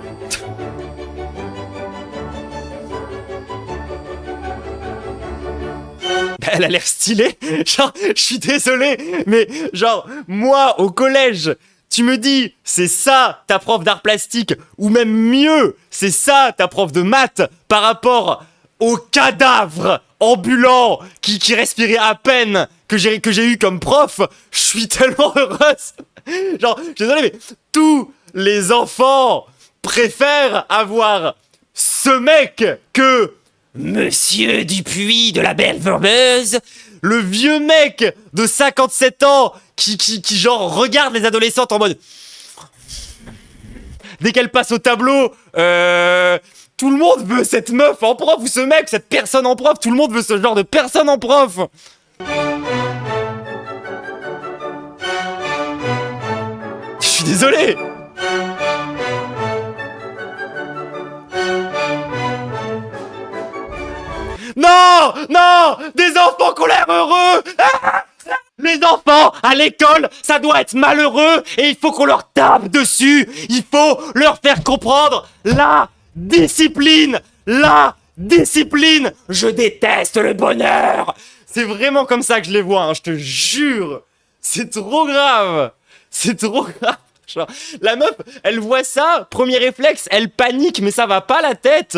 Elle a l'air stylée. Genre, je suis désolé, mais genre, moi au collège, tu me dis, c'est ça ta prof d'art plastique, ou même mieux, c'est ça ta prof de maths par rapport au cadavre ambulant qui respirait à peine que j'ai eu comme prof. Je suis tellement heureuse. Genre, je suis désolé, mais tous les enfants préfèrent avoir ce mec que Monsieur Dupuis de la Belle Verbeuse, le vieux mec de 57 ans qui genre regarde les adolescentes en mode dès qu'elle passe au tableau, tout le monde veut cette meuf en prof ou ce mec, cette personne en prof, tout le monde veut ce genre de personne en prof. Je suis désolé. Non, non, des enfants qui ont l'air heureux. Ah, les enfants à l'école, ça doit être malheureux et il faut qu'on leur tape dessus. Il faut leur faire comprendre la discipline. La discipline. Je déteste le bonheur. C'est vraiment comme ça que je les vois, hein, je te jure. C'est trop grave. C'est trop grave. Genre, la meuf, elle voit ça, premier réflexe, elle panique, mais ça va pas la tête.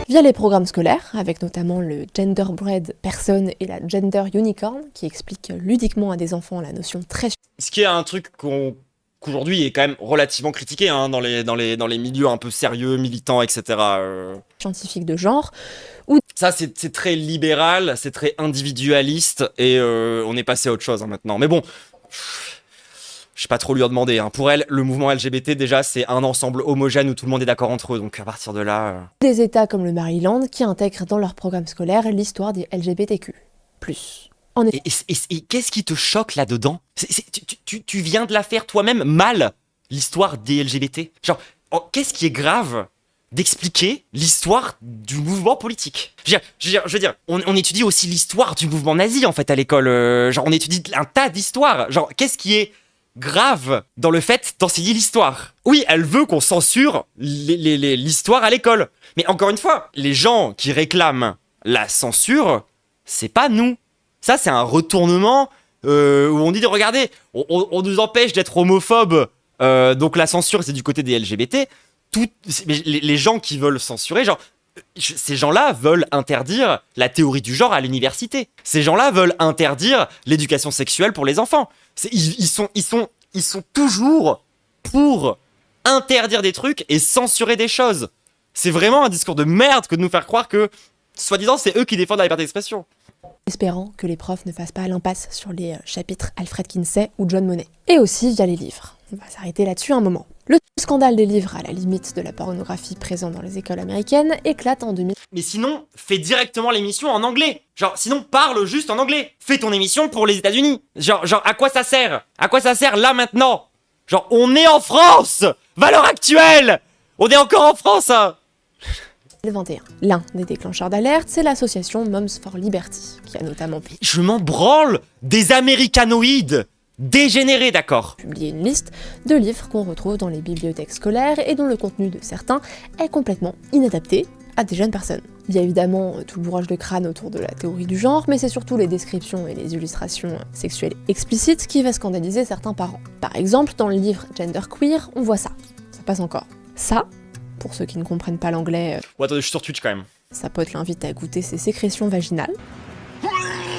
Via les programmes scolaires, avec notamment le Genderbread Person et la Gender Unicorn, qui expliquent ludiquement à des enfants la notion très... Ce qui est un truc qu'aujourd'hui est quand même relativement critiqué hein, dans les milieux un peu sérieux, militants, etc. Scientifique de genre, où... Ça, c'est très libéral, c'est très individualiste, et on est passé à autre chose hein, maintenant. Mais bon... Je sais pas trop lui en demander. Hein. Pour elle, le mouvement LGBT, déjà, c'est un ensemble homogène où tout le monde est d'accord entre eux. Donc à partir de là... Des États comme le Maryland qui intègrent dans leur programme scolaire l'histoire des LGBTQ+. Et qu'est-ce qui te choque là-dedans? Tu viens de la faire toi-même mal, l'histoire des LGBT. Genre, qu'est-ce qui est grave d'expliquer l'histoire du mouvement politique? Je veux dire, on étudie aussi l'histoire du mouvement nazi, en fait, à l'école. Genre, on étudie un tas d'histoires. Genre, qu'est-ce qui est grave dans le fait d'enseigner l'histoire. Oui, elle veut qu'on censure l'histoire à l'école. Mais encore une fois, les gens qui réclament la censure, c'est pas nous. Ça, c'est un retournement où on dit, regardez, on nous empêche d'être homophobes, donc la censure, c'est du côté des LGBT. Les gens qui veulent censurer, genre, ces gens-là veulent interdire la théorie du genre à l'université. Ces gens-là veulent interdire l'éducation sexuelle pour les enfants. Ils sont toujours pour interdire des trucs et censurer des choses. C'est vraiment un discours de merde que de nous faire croire que, soi-disant, c'est eux qui défendent la liberté d'expression. Espérant que les profs ne fassent pas l'impasse sur les chapitres Alfred Kinsey ou John Monnet. Et aussi via les livres. On va s'arrêter là-dessus un moment. Le scandale des livres à la limite de la pornographie présent dans les écoles américaines éclate en 2000. Mais sinon, fais directement l'émission en anglais. Genre, sinon, parle juste en anglais. Fais ton émission pour les États-Unis. Genre, à quoi ça sert? À quoi ça sert là maintenant? Genre, on est en France! Valeur actuelle! On est encore en France, hein! 2021. L'un des déclencheurs d'alerte, c'est l'association Moms for Liberty, qui a notamment Je m'en branle des américanoïdes dégénérés, d'accord. Publié une liste de livres qu'on retrouve dans les bibliothèques scolaires et dont le contenu de certains est complètement inadapté à des jeunes personnes. Il y a évidemment tout le bourrage de crâne autour de la théorie du genre, mais c'est surtout les descriptions et les illustrations sexuelles explicites qui va scandaliser certains parents. Par exemple, dans le livre Genderqueer, on voit ça. Ça passe encore. Ça, pour ceux qui ne comprennent pas l'anglais, attendez, je suis sur Twitch quand même. Sa pote l'invite à goûter ses sécrétions vaginales.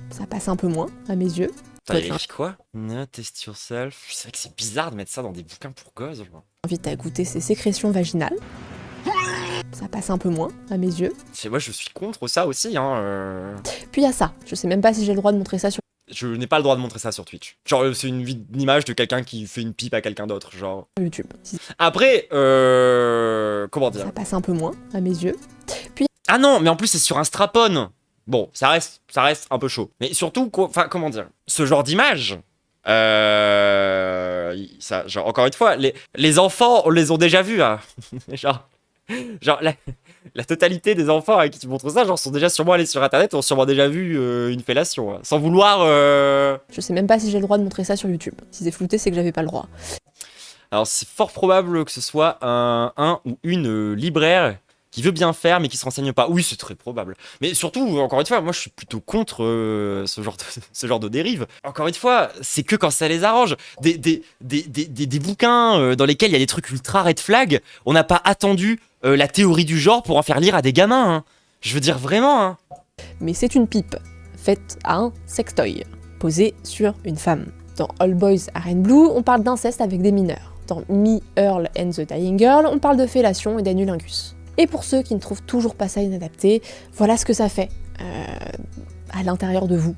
Ça passe un peu moins, à mes yeux. T'as écrit quoi? No, test yourself. C'est vrai que c'est bizarre de mettre ça dans des bouquins pour gosses. Genre. Invite à goûter ses sécrétions vaginales. Ça passe un peu moins, à mes yeux. Moi, je suis contre ça aussi, hein. Puis il y a ça. Je sais même pas si j'ai le droit de montrer ça sur... Je n'ai pas le droit de montrer ça sur Twitch. Genre, c'est une image de quelqu'un qui fait une pipe à quelqu'un d'autre, genre. YouTube. Après, comment dire? Ça passe un peu moins, à mes yeux. Puis... Ah non, mais en plus, c'est sur un strap-on. Bon, ça reste un peu chaud. Mais surtout, comment dire? Ce genre d'image, genre, encore une fois, les enfants, on les ont déjà vus, hein. genre la totalité des enfants à qui tu montres ça, genre, sont déjà sûrement allés sur internet et ont sûrement déjà vu une fellation, hein. Sans vouloir... Je sais même pas si j'ai le droit de montrer ça sur YouTube. Si c'est flouté, c'est que j'avais pas le droit. Alors, c'est fort probable que ce soit un ou une libraire qui veut bien faire mais qui se renseigne pas. Oui, c'est très probable. Mais surtout, encore une fois, moi je suis plutôt contre ce genre de dérive. Encore une fois, c'est que quand ça les arrange. Des bouquins dans lesquels il y a des trucs ultra red flag, on n'a pas attendu la théorie du genre pour en faire lire à des gamins, hein. Je veux dire vraiment, hein. Mais c'est une pipe, faite à un sextoy, posé sur une femme. Dans All Boys Are in Blue, on parle d'inceste avec des mineurs. Dans Me, Earl and the Dying Girl, on parle de fellation et d'anulingus. Et pour ceux qui ne trouvent toujours pas ça inadapté, voilà ce que ça fait à l'intérieur de vous,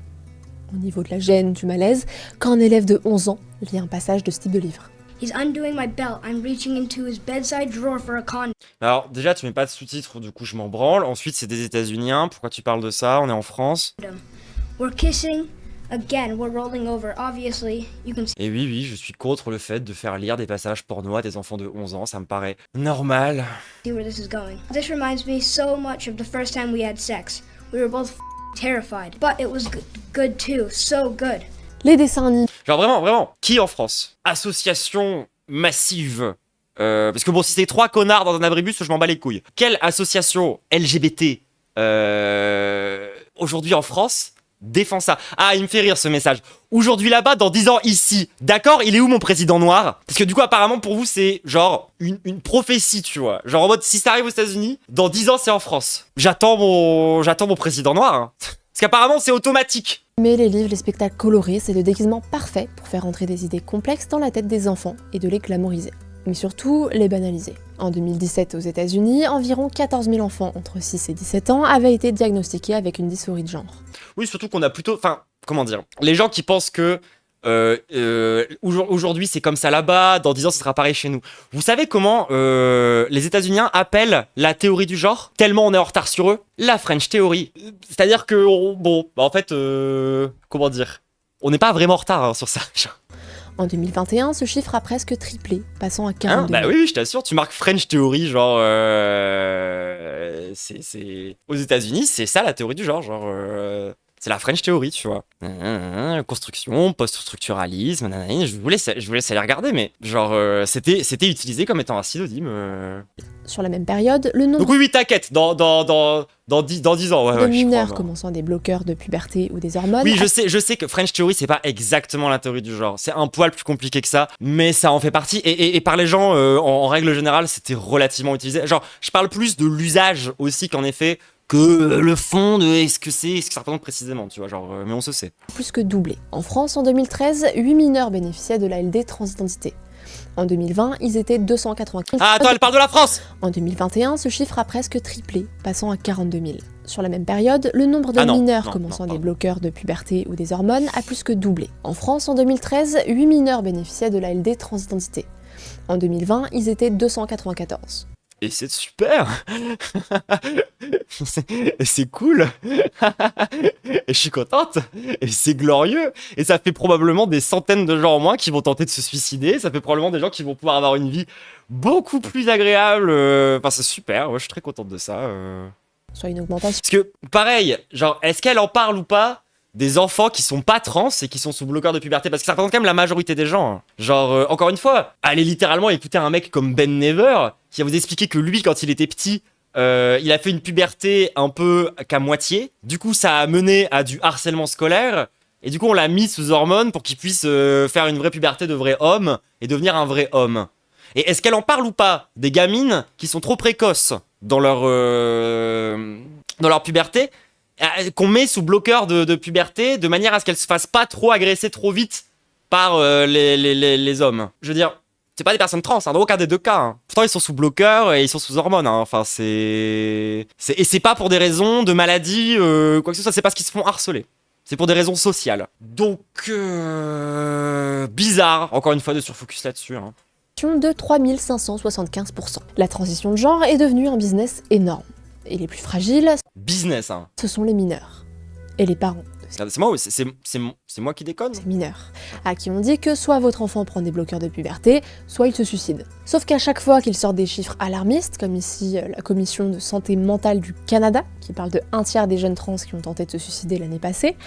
au niveau de la gêne, du malaise, quand un élève de 11 ans lit un passage de ce type de livre. He's undoing my belt. I'm reaching into his bedside drawer for a condom. Alors déjà, tu mets pas de sous-titres, du coup je m'en branle. Ensuite, c'est des États-Unis. Pourquoi tu parles de ça? On est en France. We're kissing. Again, we're rolling over. Obviously, you can see. Et oui, je suis contre le fait de faire lire des passages porno à des enfants de 11 ans, ça me paraît normal. See where this is going. This reminds me so much of the first time we had sex. We were both terrified, but it was good too, so good. Les dessins animés. Genre vraiment, qui en France? Association massive. Parce que bon, si c'est 3 connards dans un abribus, je m'en bats les couilles. Quelle association LGBT aujourd'hui en France défend ça? Ah, il me fait rire ce message. Aujourd'hui là-bas, dans 10 ans ici. D'accord, il est où mon président noir? Parce que du coup, apparemment, pour vous, c'est genre une prophétie, tu vois. Genre en mode, si ça arrive aux États-Unis, dans 10 ans, c'est en France. J'attends mon président noir, hein. Parce qu'apparemment, c'est automatique. Mais les livres, les spectacles colorés, c'est le déguisement parfait pour faire entrer des idées complexes dans la tête des enfants et de les glamouriser. Mais surtout, les banaliser. En 2017, aux États-Unis, environ 14 000 enfants entre 6 et 17 ans avaient été diagnostiqués avec une dysphorie de genre. Oui, surtout qu'on a plutôt... Enfin, comment dire? Les gens qui pensent que aujourd'hui c'est comme ça là-bas, dans 10 ans ce sera pareil chez nous. Vous savez comment les États-Unis appellent la théorie du genre? Tellement on est en retard sur eux. La French Theory. C'est-à-dire que, en fait, comment dire? On n'est pas vraiment en retard hein, sur ça. En 2021, ce chiffre a presque triplé, passant à 42 000. Bah oui, je t'assure, tu marques French Theory, genre... c'est... Aux États-Unis, c'est ça la théorie du genre, genre... C'est la French Theory, tu vois. Construction, post-structuralisme, je vous laisse aller regarder, mais genre, c'était utilisé comme étant un synonyme. Sur la même période, le nombre Donc oui, t'inquiète, dans 10 ans, de mineurs commençant des bloqueurs de puberté ou des hormones. Oui, je sais que French Theory, c'est pas exactement la théorie du genre. C'est un poil plus compliqué que ça, mais ça en fait partie. Et par les gens, en règle générale, c'était relativement utilisé. Genre, je parle plus de l'usage aussi qu'en effet, que le fond de ce que ça représente précisément, tu vois, genre, mais on se sait. Plus que doublé. En France, en 2013, 8 mineurs bénéficiaient de l'ALD transidentité. En 2020, ils étaient 295. Ah, attends, elle parle de la France! En 2021, ce chiffre a presque triplé, passant à 42 000. Sur la même période, le nombre de mineurs commençant des bloqueurs de puberté ou des hormones a plus que doublé. En France, en 2013, 8 mineurs bénéficiaient de l'ALD transidentité. En 2020, ils étaient 294. Et c'est super. C'est cool. Et je suis contente. Et c'est glorieux. Et ça fait probablement des centaines de gens en moins qui vont tenter de se suicider. Ça fait probablement des gens qui vont pouvoir avoir une vie beaucoup plus agréable. Enfin, c'est super. Ouais, je suis très contente de ça. Soit une augmentation. Parce que, pareil, genre, est-ce qu'elle en parle ou pas des enfants qui sont pas trans et qui sont sous bloqueur de puberté, parce que ça représente quand même la majorité des gens. Hein. Genre, encore une fois, allez littéralement écouter un mec comme Ben Never, qui va vous expliquer que lui, quand il était petit, il a fait une puberté un peu qu'à moitié. Du coup, ça a mené à du harcèlement scolaire. Et du coup, on l'a mis sous hormones pour qu'il puisse faire une vraie puberté de vrai homme et devenir un vrai homme. Et est-ce qu'elle en parle ou pas des gamines qui sont trop précoces dans leur puberté, qu'on met sous bloqueur de puberté de manière à ce qu'elles se fassent pas trop agresser trop vite par les hommes. Je veux dire, c'est pas des personnes trans, hein, dans aucun des deux cas. Hein. Pourtant, ils sont sous bloqueur et ils sont sous hormones. Hein. Enfin, et c'est pas pour des raisons de maladie, quoi que ce soit, c'est parce qu'ils se font harceler. C'est pour des raisons sociales. Donc, bizarre, encore une fois, de surfocus là-dessus. Hein. De 3575%. La transition de genre est devenue un business énorme. Et les plus fragiles, business, hein. Ce sont les mineurs. Et les parents. C'est moi qui déconne. C'est mineurs, à qui on dit que soit votre enfant prend des bloqueurs de puberté, soit il se suicide. Sauf qu'à chaque fois qu'ils sortent des chiffres alarmistes, comme ici la Commission de santé mentale du Canada, qui parle de 1/3 des jeunes trans qui ont tenté de se suicider l'année passée,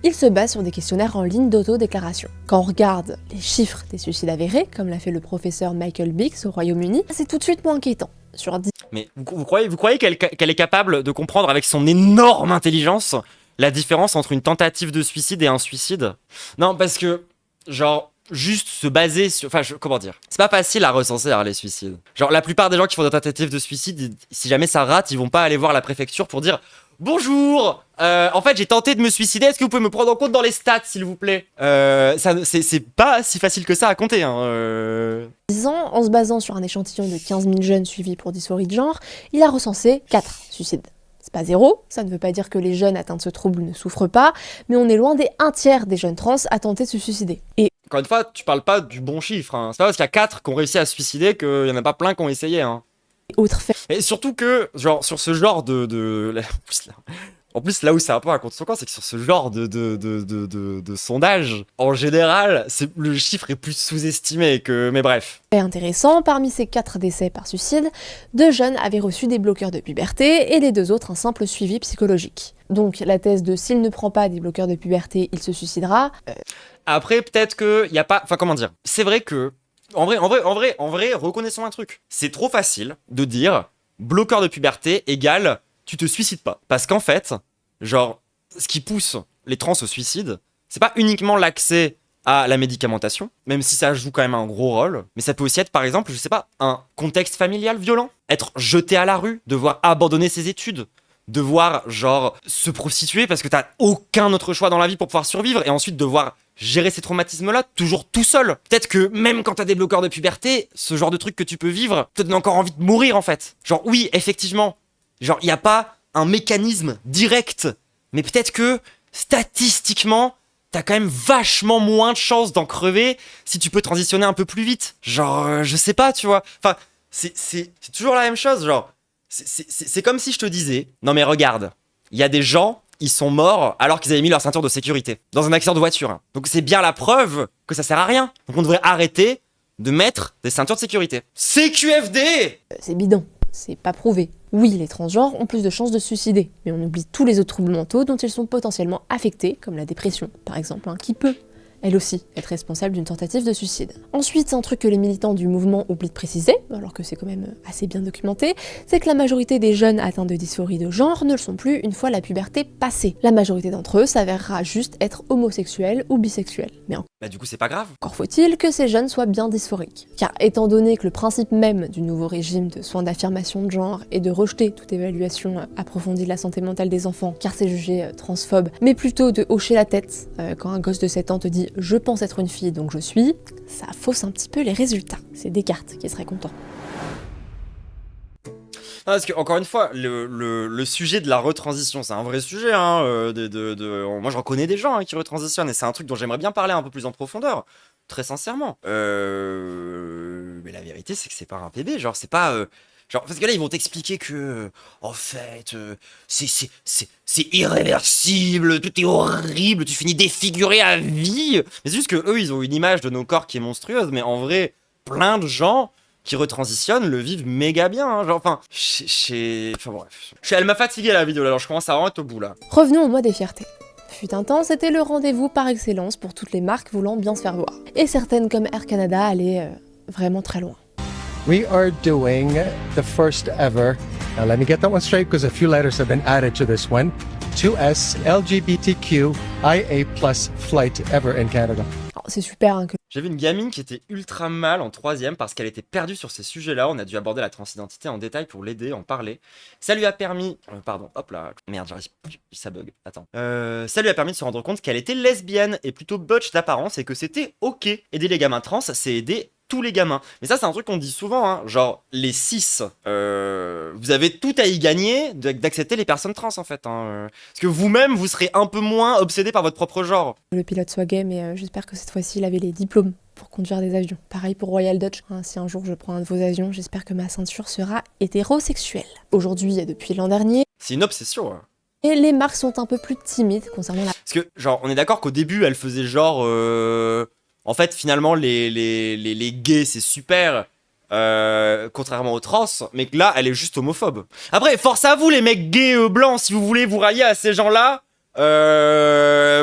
ils se basent sur des questionnaires en ligne d'autodéclaration. Quand on regarde les chiffres des suicides avérés, comme l'a fait le professeur Michael Biggs au Royaume-Uni, c'est tout de suite moins inquiétant. Sur 10... Mais vous croyez qu'elle est capable de comprendre avec son énorme intelligence la différence entre une tentative de suicide et un suicide? Non, parce que, genre, juste se baser sur... Enfin, comment dire? C'est pas facile à recenser les suicides. Genre, la plupart des gens qui font des tentatives de suicide, si jamais ça rate, ils vont pas aller voir la préfecture pour dire « Bonjour, en fait, j'ai tenté de me suicider, est-ce que vous pouvez me prendre en compte dans les stats, s'il vous plaît ?» C'est pas si facile que ça à compter, hein. 10 ans, en se basant sur un échantillon de 15 000 jeunes suivis pour dysphorie de genre, il a recensé 4 suicides. C'est pas zéro, ça ne veut pas dire que les jeunes atteints de ce trouble ne souffrent pas, mais on est loin des 1/3 des jeunes trans à tenter de se suicider. Et encore une fois, tu parles pas du bon chiffre, hein. C'est pas parce qu'il y a 4 qui ont réussi à se suicider qu'il y en a pas plein qui ont essayé, hein. Autre fait. Et surtout que, genre, sur ce genre en plus, là où c'est un peu à contre son camp, c'est que sur ce genre de sondage, en général, le chiffre est plus sous-estimé que... Mais bref. Fait intéressant, parmi ces 4 décès par suicide, 2 jeunes avaient reçu des bloqueurs de puberté et les 2 autres un simple suivi psychologique. Donc la thèse de s'il ne prend pas des bloqueurs de puberté, il se suicidera... Après, peut-être qu'il n'y a pas... Enfin, comment dire? C'est vrai que... En vrai, reconnaissons un truc. C'est trop facile de dire bloqueur de puberté égale tu te suicides pas. Parce qu'en fait, genre, ce qui pousse les trans au suicide, c'est pas uniquement l'accès à la médicamentation, même si ça joue quand même un gros rôle, mais ça peut aussi être, par exemple, je sais pas, un contexte familial violent, être jeté à la rue, devoir abandonner ses études, devoir, genre, se prostituer parce que t'as aucun autre choix dans la vie pour pouvoir survivre, et ensuite devoir gérer ces traumatismes-là, toujours tout seul. Peut-être que même quand t'as des bloqueurs de puberté, ce genre de truc que tu peux vivre, te donne encore envie de mourir, en fait. Genre, oui, effectivement, genre, il n'y a pas un mécanisme direct, mais peut-être que, statistiquement, t'as quand même vachement moins de chances d'en crever si tu peux transitionner un peu plus vite. Genre, je sais pas, tu vois. Enfin, c'est toujours la même chose, genre. C'est comme si je te disais, non mais regarde, il y a des gens, ils sont morts alors qu'ils avaient mis leur ceinture de sécurité, dans un accident de voiture. Hein. Donc c'est bien la preuve que ça sert à rien. Donc on devrait arrêter de mettre des ceintures de sécurité. CQFD! C'est bidon, c'est pas prouvé. Oui, les transgenres ont plus de chances de se suicider, mais on oublie tous les autres troubles mentaux dont ils sont potentiellement affectés, comme la dépression, par exemple, qui peut, elle aussi, être responsable d'une tentative de suicide. Ensuite, un truc que les militants du mouvement oublient de préciser, alors que c'est quand même assez bien documenté, c'est que la majorité des jeunes atteints de dysphorie de genre ne le sont plus une fois la puberté passée. La majorité d'entre eux s'avérera juste être homosexuels ou bisexuels. Mais Bah du coup c'est pas grave. encore faut-il que ces jeunes soient bien dysphoriques. Car étant donné que le principe même du nouveau régime de soins d'affirmation de genre est de rejeter toute évaluation approfondie de la santé mentale des enfants, car c'est jugé transphobe, mais plutôt de hocher la tête quand un gosse de 7 ans te dit « je pense être une fille donc je suis », ça fausse un petit peu les résultats. C'est Descartes qui serait content. Non, parce que, encore une fois, le sujet de la retransition, c'est un vrai sujet. Hein, moi, j'en connais des gens qui retransitionnent, et c'est un truc dont j'aimerais bien parler un peu plus en profondeur, très sincèrement. Mais la vérité, c'est que c'est pas un PB, genre, c'est pas... genre, parce que là, ils vont t'expliquer que, en fait, c'est irréversible, tout est horrible, tu finis défiguré à vie. Mais c'est juste que eux, ils ont une image de nos corps qui est monstrueuse, mais en vrai, plein de gens qui retransitionnent le vivent méga bien, hein. Genre, enfin, enfin bref. Elle m'a fatigué la vidéo là, alors je commence à vraiment être au bout là. Revenons au mois des fiertés. Fut un temps, c'était le rendez-vous par excellence pour toutes les marques voulant bien se faire voir. Et certaines comme Air Canada allaient vraiment très loin. We are doing the first ever, now let me get that one straight because a few letters have been added to this one, 2S LGBTQIA+ flight ever in Canada. C'est super que... J'avais une gamine qui était ultra mal en 3ème parce qu'elle était perdue sur ces sujets-là. On a dû aborder la transidentité en détail pour l'aider, en parler. Ça lui a permis... pardon, hop là. Merde, j'arrive... Ça bug. Attends. Ça lui a permis de se rendre compte qu'elle était lesbienne et plutôt butch d'apparence et que c'était ok. Aider les gamins trans, c'est aider tous les gamins. Mais ça, c'est un truc qu'on dit souvent, hein. Genre, les cis, vous avez tout à y gagner d'accepter les personnes trans, en fait. Hein. Parce que vous-même, vous serez un peu moins obsédé par votre propre genre. Le pilote soit gay, mais j'espère que cette fois-ci, il avait les diplômes pour conduire des avions. Pareil pour Royal Dutch. Hein, si un jour je prends un de vos avions, j'espère que ma ceinture sera hétérosexuelle. Aujourd'hui, depuis l'an dernier... C'est une obsession, hein. Et les marques sont un peu plus timides concernant la... Parce que, genre, on est d'accord qu'au début, elle faisait genre... En fait, finalement, les gays, c'est super, contrairement aux trans, mais que là, elle est juste homophobe. Après, force à vous, les mecs gays blancs, si vous voulez vous rallier à ces gens-là,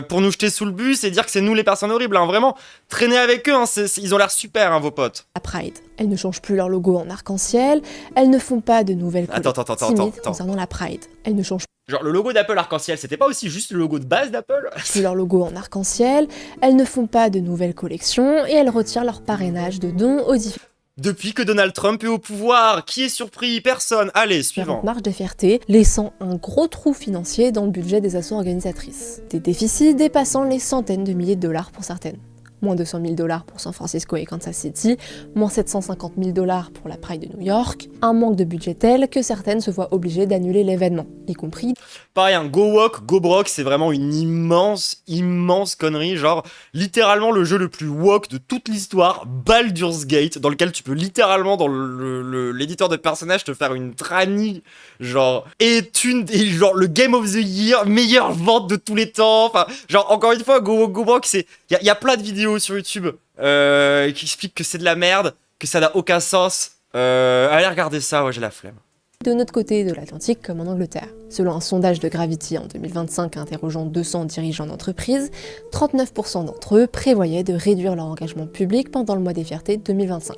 pour nous jeter sous le bus et dire que c'est nous les personnes horribles, hein, vraiment. Traînez avec eux, hein, ils ont l'air super, hein, vos potes. La Pride. Elles ne changent plus leur logo en arc-en-ciel, elles ne font pas de nouvelles couleurs timides concernant la Pride. Elles ne changent Genre, le logo d'Apple arc-en-ciel, c'était pas aussi juste le logo de base d'Apple? plus leur logo en arc-en-ciel, elles ne font pas de nouvelles collections et elles retirent leur parrainage de dons aux différents... Depuis que Donald Trump est au pouvoir, qui est surpris? Personne. Allez, suivant. Marche de fierté, laissant un gros trou financier dans le budget des assos organisatrices. Des déficits dépassant les centaines de milliers de dollars pour certaines. Moins 200 000 $ pour San Francisco et Kansas City, moins 750 000 $ pour la Pride de New York, un manque de budget tel que certaines se voient obligées d'annuler l'événement, y compris... Pareil, un Go Woke, Go Broke, c'est vraiment une immense connerie, genre littéralement le jeu le plus woke de toute l'histoire, Baldur's Gate, dans lequel tu peux littéralement, dans l'éditeur de personnages, te faire une tranny, genre, genre le Game of the Year, meilleure vente de tous les temps, enfin, genre, encore une fois, Go Woke, Go Broke, c'est... Y a plein de vidéos sur YouTube qui expliquent que c'est de la merde, que ça n'a aucun sens. Allez regarder ça, ouais, j'ai la flemme. De notre côté de l'Atlantique comme en Angleterre. Selon un sondage de Gravity en 2025 interrogeant 200 dirigeants d'entreprise, 39% d'entre eux prévoyaient de réduire leur engagement public pendant le mois des fiertés 2025.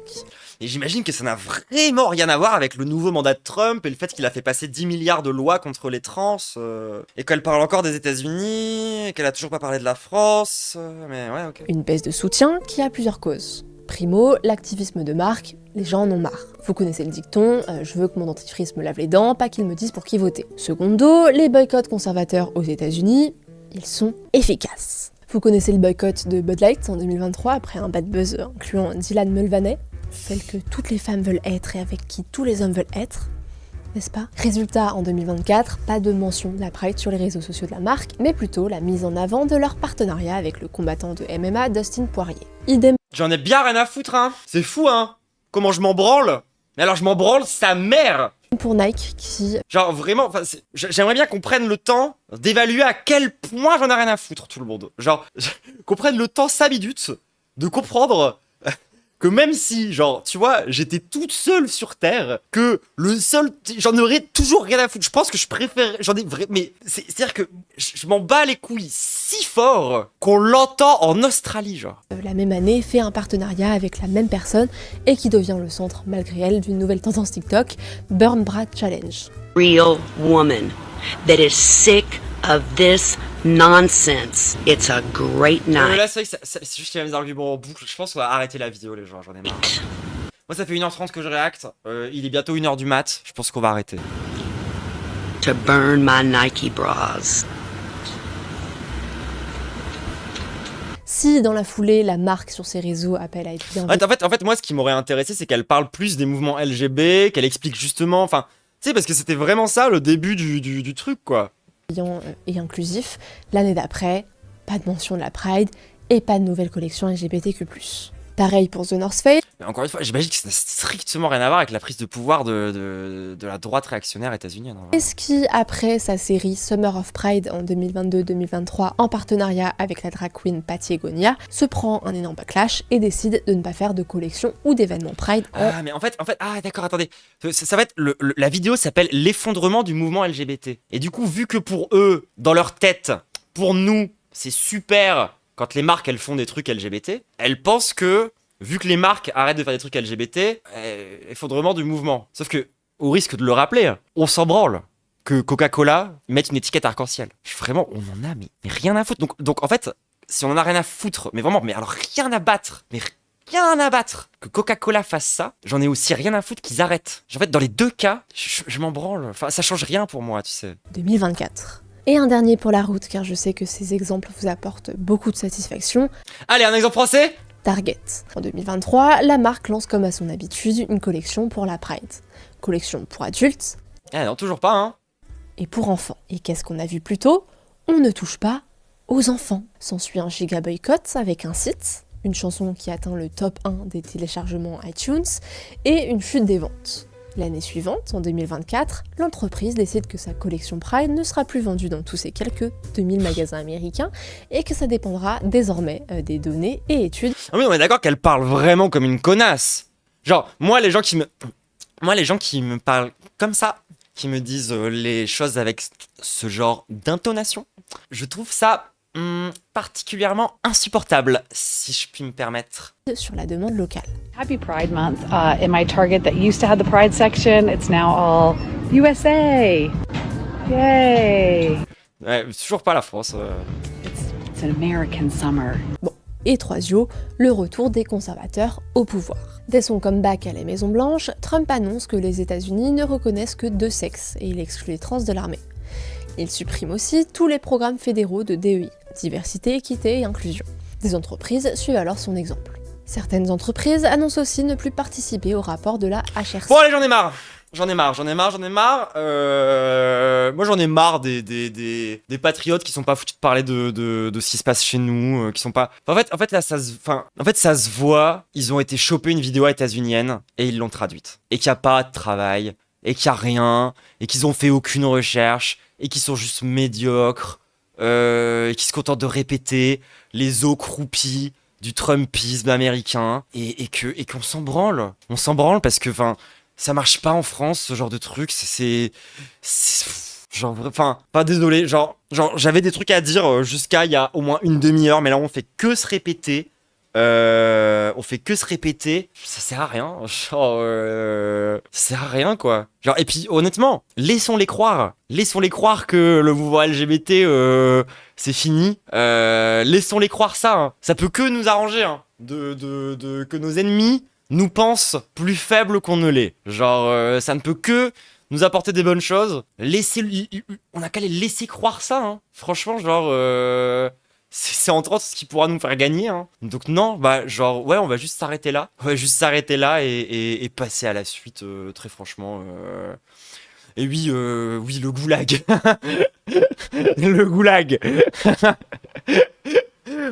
Et j'imagine que ça n'a vraiment rien à voir avec le nouveau mandat de Trump et le fait qu'il a fait passer 10 milliards de lois contre les trans, et qu'elle parle encore des États-Unis, et qu'elle a toujours pas parlé de la France, mais ouais, ok. Une baisse de soutien qui a plusieurs causes. Primo, l'activisme de marque, les gens en ont marre. Vous connaissez le dicton, je veux que mon dentifrice me lave les dents, pas qu'il me dise pour qui voter. Secondo, les boycotts conservateurs aux États-Unis, ils sont efficaces. Vous connaissez le boycott de Bud Light en 2023 après un bad buzz incluant Dylan Mulvaney, celle que toutes les femmes veulent être et avec qui tous les hommes veulent être, n'est-ce pas? Résultat, en 2024, pas de mention de la Pride sur les réseaux sociaux de la marque, mais plutôt la mise en avant de leur partenariat avec le combattant de MMA Dustin Poirier. Idem. J'en ai bien rien à foutre, hein. C'est fou, hein. Comment je m'en branle? Mais alors je m'en branle sa mère. Pour Nike qui... Genre vraiment, j'aimerais bien qu'on prenne le temps d'évaluer à quel point j'en ai rien à foutre, tout le monde. Genre, qu'on prenne le temps 5 minutes de comprendre que même si, genre, tu vois, j'étais toute seule sur Terre, que le seul, j'en aurais toujours rien à foutre. Je pense que je préfère, j'en ai vraiment, mais c'est-à-dire que je m'en bats les couilles si fort qu'on l'entend en Australie, genre. La même année, fait un partenariat avec la même personne et qui devient le centre, malgré elle, d'une nouvelle tendance TikTok, Burn Bra Challenge. Real woman that is sick of this nonsense. It's a great night. Là, c'est vrai que c'est juste les mêmes arguments en boucle. Je pense qu'on va arrêter la vidéo, les gens, j'en ai marre. Moi, ça fait 1h30 que je réacte. Il est bientôt 1h du mat. Je pense qu'on va arrêter. To burn my Nike bras. Si dans la foulée, la marque sur ses réseaux appelle à être bien. En fait, moi, ce qui m'aurait intéressé, c'est qu'elle parle plus des mouvements LGB, qu'elle explique justement. Enfin, tu sais, parce que c'était vraiment ça le début du truc, quoi. Et inclusif. L'année d'après, pas de mention de la Pride et pas de nouvelle collection LGBTQ+. Pareil pour The North Face. Mais encore une fois, j'imagine que ça n'a strictement rien à voir avec la prise de pouvoir de la droite réactionnaire états-unienne. Et ce qui, après sa série Summer of Pride en 2022-2023, en partenariat avec la drag queen Patty Egonia, se prend un énorme backlash et décide de ne pas faire de collection ou d'événement Pride. Ah, mais en fait, d'accord, attendez. Ça va être la vidéo s'appelle l'effondrement du mouvement LGBT. Et du coup, vu que pour eux, dans leur tête, pour nous, c'est super. Quand les marques, elles font des trucs LGBT, elles pensent que, vu que les marques arrêtent de faire des trucs LGBT, effondrement du mouvement. Sauf que, au risque de le rappeler, on s'en branle que Coca-Cola mette une étiquette arc-en-ciel. Vraiment, on en a mais rien à foutre. Donc en fait, si on en a rien à foutre, mais vraiment, mais alors rien à battre, que Coca-Cola fasse ça, j'en ai aussi rien à foutre qu'ils arrêtent. En fait, dans les deux cas, je m'en branle. Enfin, ça change rien pour moi, tu sais. 2024. Et un dernier pour la route, car je sais que ces exemples vous apportent beaucoup de satisfaction. Allez, un exemple français ? Target. En 2023, la marque lance comme à son habitude une collection pour la Pride. Collection pour adultes. Ah non, toujours pas, hein. Et pour enfants. Et qu'est-ce qu'on a vu plus tôt ? On ne touche pas aux enfants. S'ensuit un giga boycott avec un site, une chanson qui atteint le top 1 des téléchargements iTunes, et une chute des ventes. L'année suivante, en 2024, l'entreprise décide que sa collection Pride ne sera plus vendue dans tous ses quelques 2000 magasins américains et que ça dépendra désormais des données et études. Ah oui, on est d'accord qu'elle parle vraiment comme une connasse. Genre, moi, les gens qui me parlent comme ça, qui me disent les choses avec ce genre d'intonation, je trouve ça particulièrement insupportable, si je puis me permettre. Sur la demande locale. Happy Pride Month. In my Target that used to have the Pride section, it's now all USA. Yay! Ouais, toujours pas la France. It's an American summer. Bon, et troisièmement, le retour des conservateurs au pouvoir. Dès son comeback à la Maison-Blanche, Trump annonce que les États-Unis ne reconnaissent que 2 sexes et il exclut les trans de l'armée. Il supprime aussi tous les programmes fédéraux de DEI, diversité, équité et inclusion. Des entreprises suivent alors son exemple. Certaines entreprises annoncent aussi ne plus participer au rapport de la HRC. Bon allez, j'en ai marre. Moi j'en ai marre des patriotes qui sont pas foutus de parler de ce qui se passe chez nous, qui sont pas. En fait là ça se voit. Ils ont été choper une vidéo états-unienne et ils l'ont traduite. Et qu'il n'y a pas de travail, et qu'il n'y a rien, et qu'ils ont fait aucune recherche, et qu'ils sont juste médiocres, et qui se contentent de répéter les os croupis du Trumpisme américain, et qu'on s'en branle. On s'en branle parce que, ça marche pas en France, ce genre de truc, genre, pas désolé, genre, j'avais des trucs à dire jusqu'à il y a au moins une demi-heure, mais là, on fait que se répéter. Ça sert à rien, ça sert à rien, quoi. Genre, et puis, honnêtement, laissons-les croire que le mouvement LGBT, c'est fini, laissons-les croire ça, hein. Ça peut que nous arranger, hein, que nos ennemis nous pensent plus faibles qu'on ne l'est. Genre, ça ne peut que nous apporter des bonnes choses. On a qu'à les laisser croire ça, hein. Franchement, genre, c'est entre autres ce qui pourra nous faire gagner, hein. Donc non, on va juste s'arrêter là. Et passer à la suite, très franchement. Et oui, le goulag. Le goulag.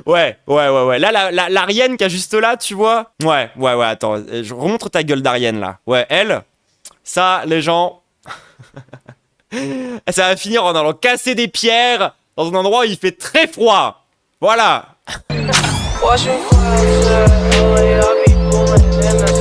Ouais. Là, l'Arienne qui a juste là, tu vois. Ouais, attends, je remontre ta gueule d'Arienne, là. Ouais, elle, ça, les gens, ça va finir en allant casser des pierres dans un endroit où il fait très froid. Voilà. within the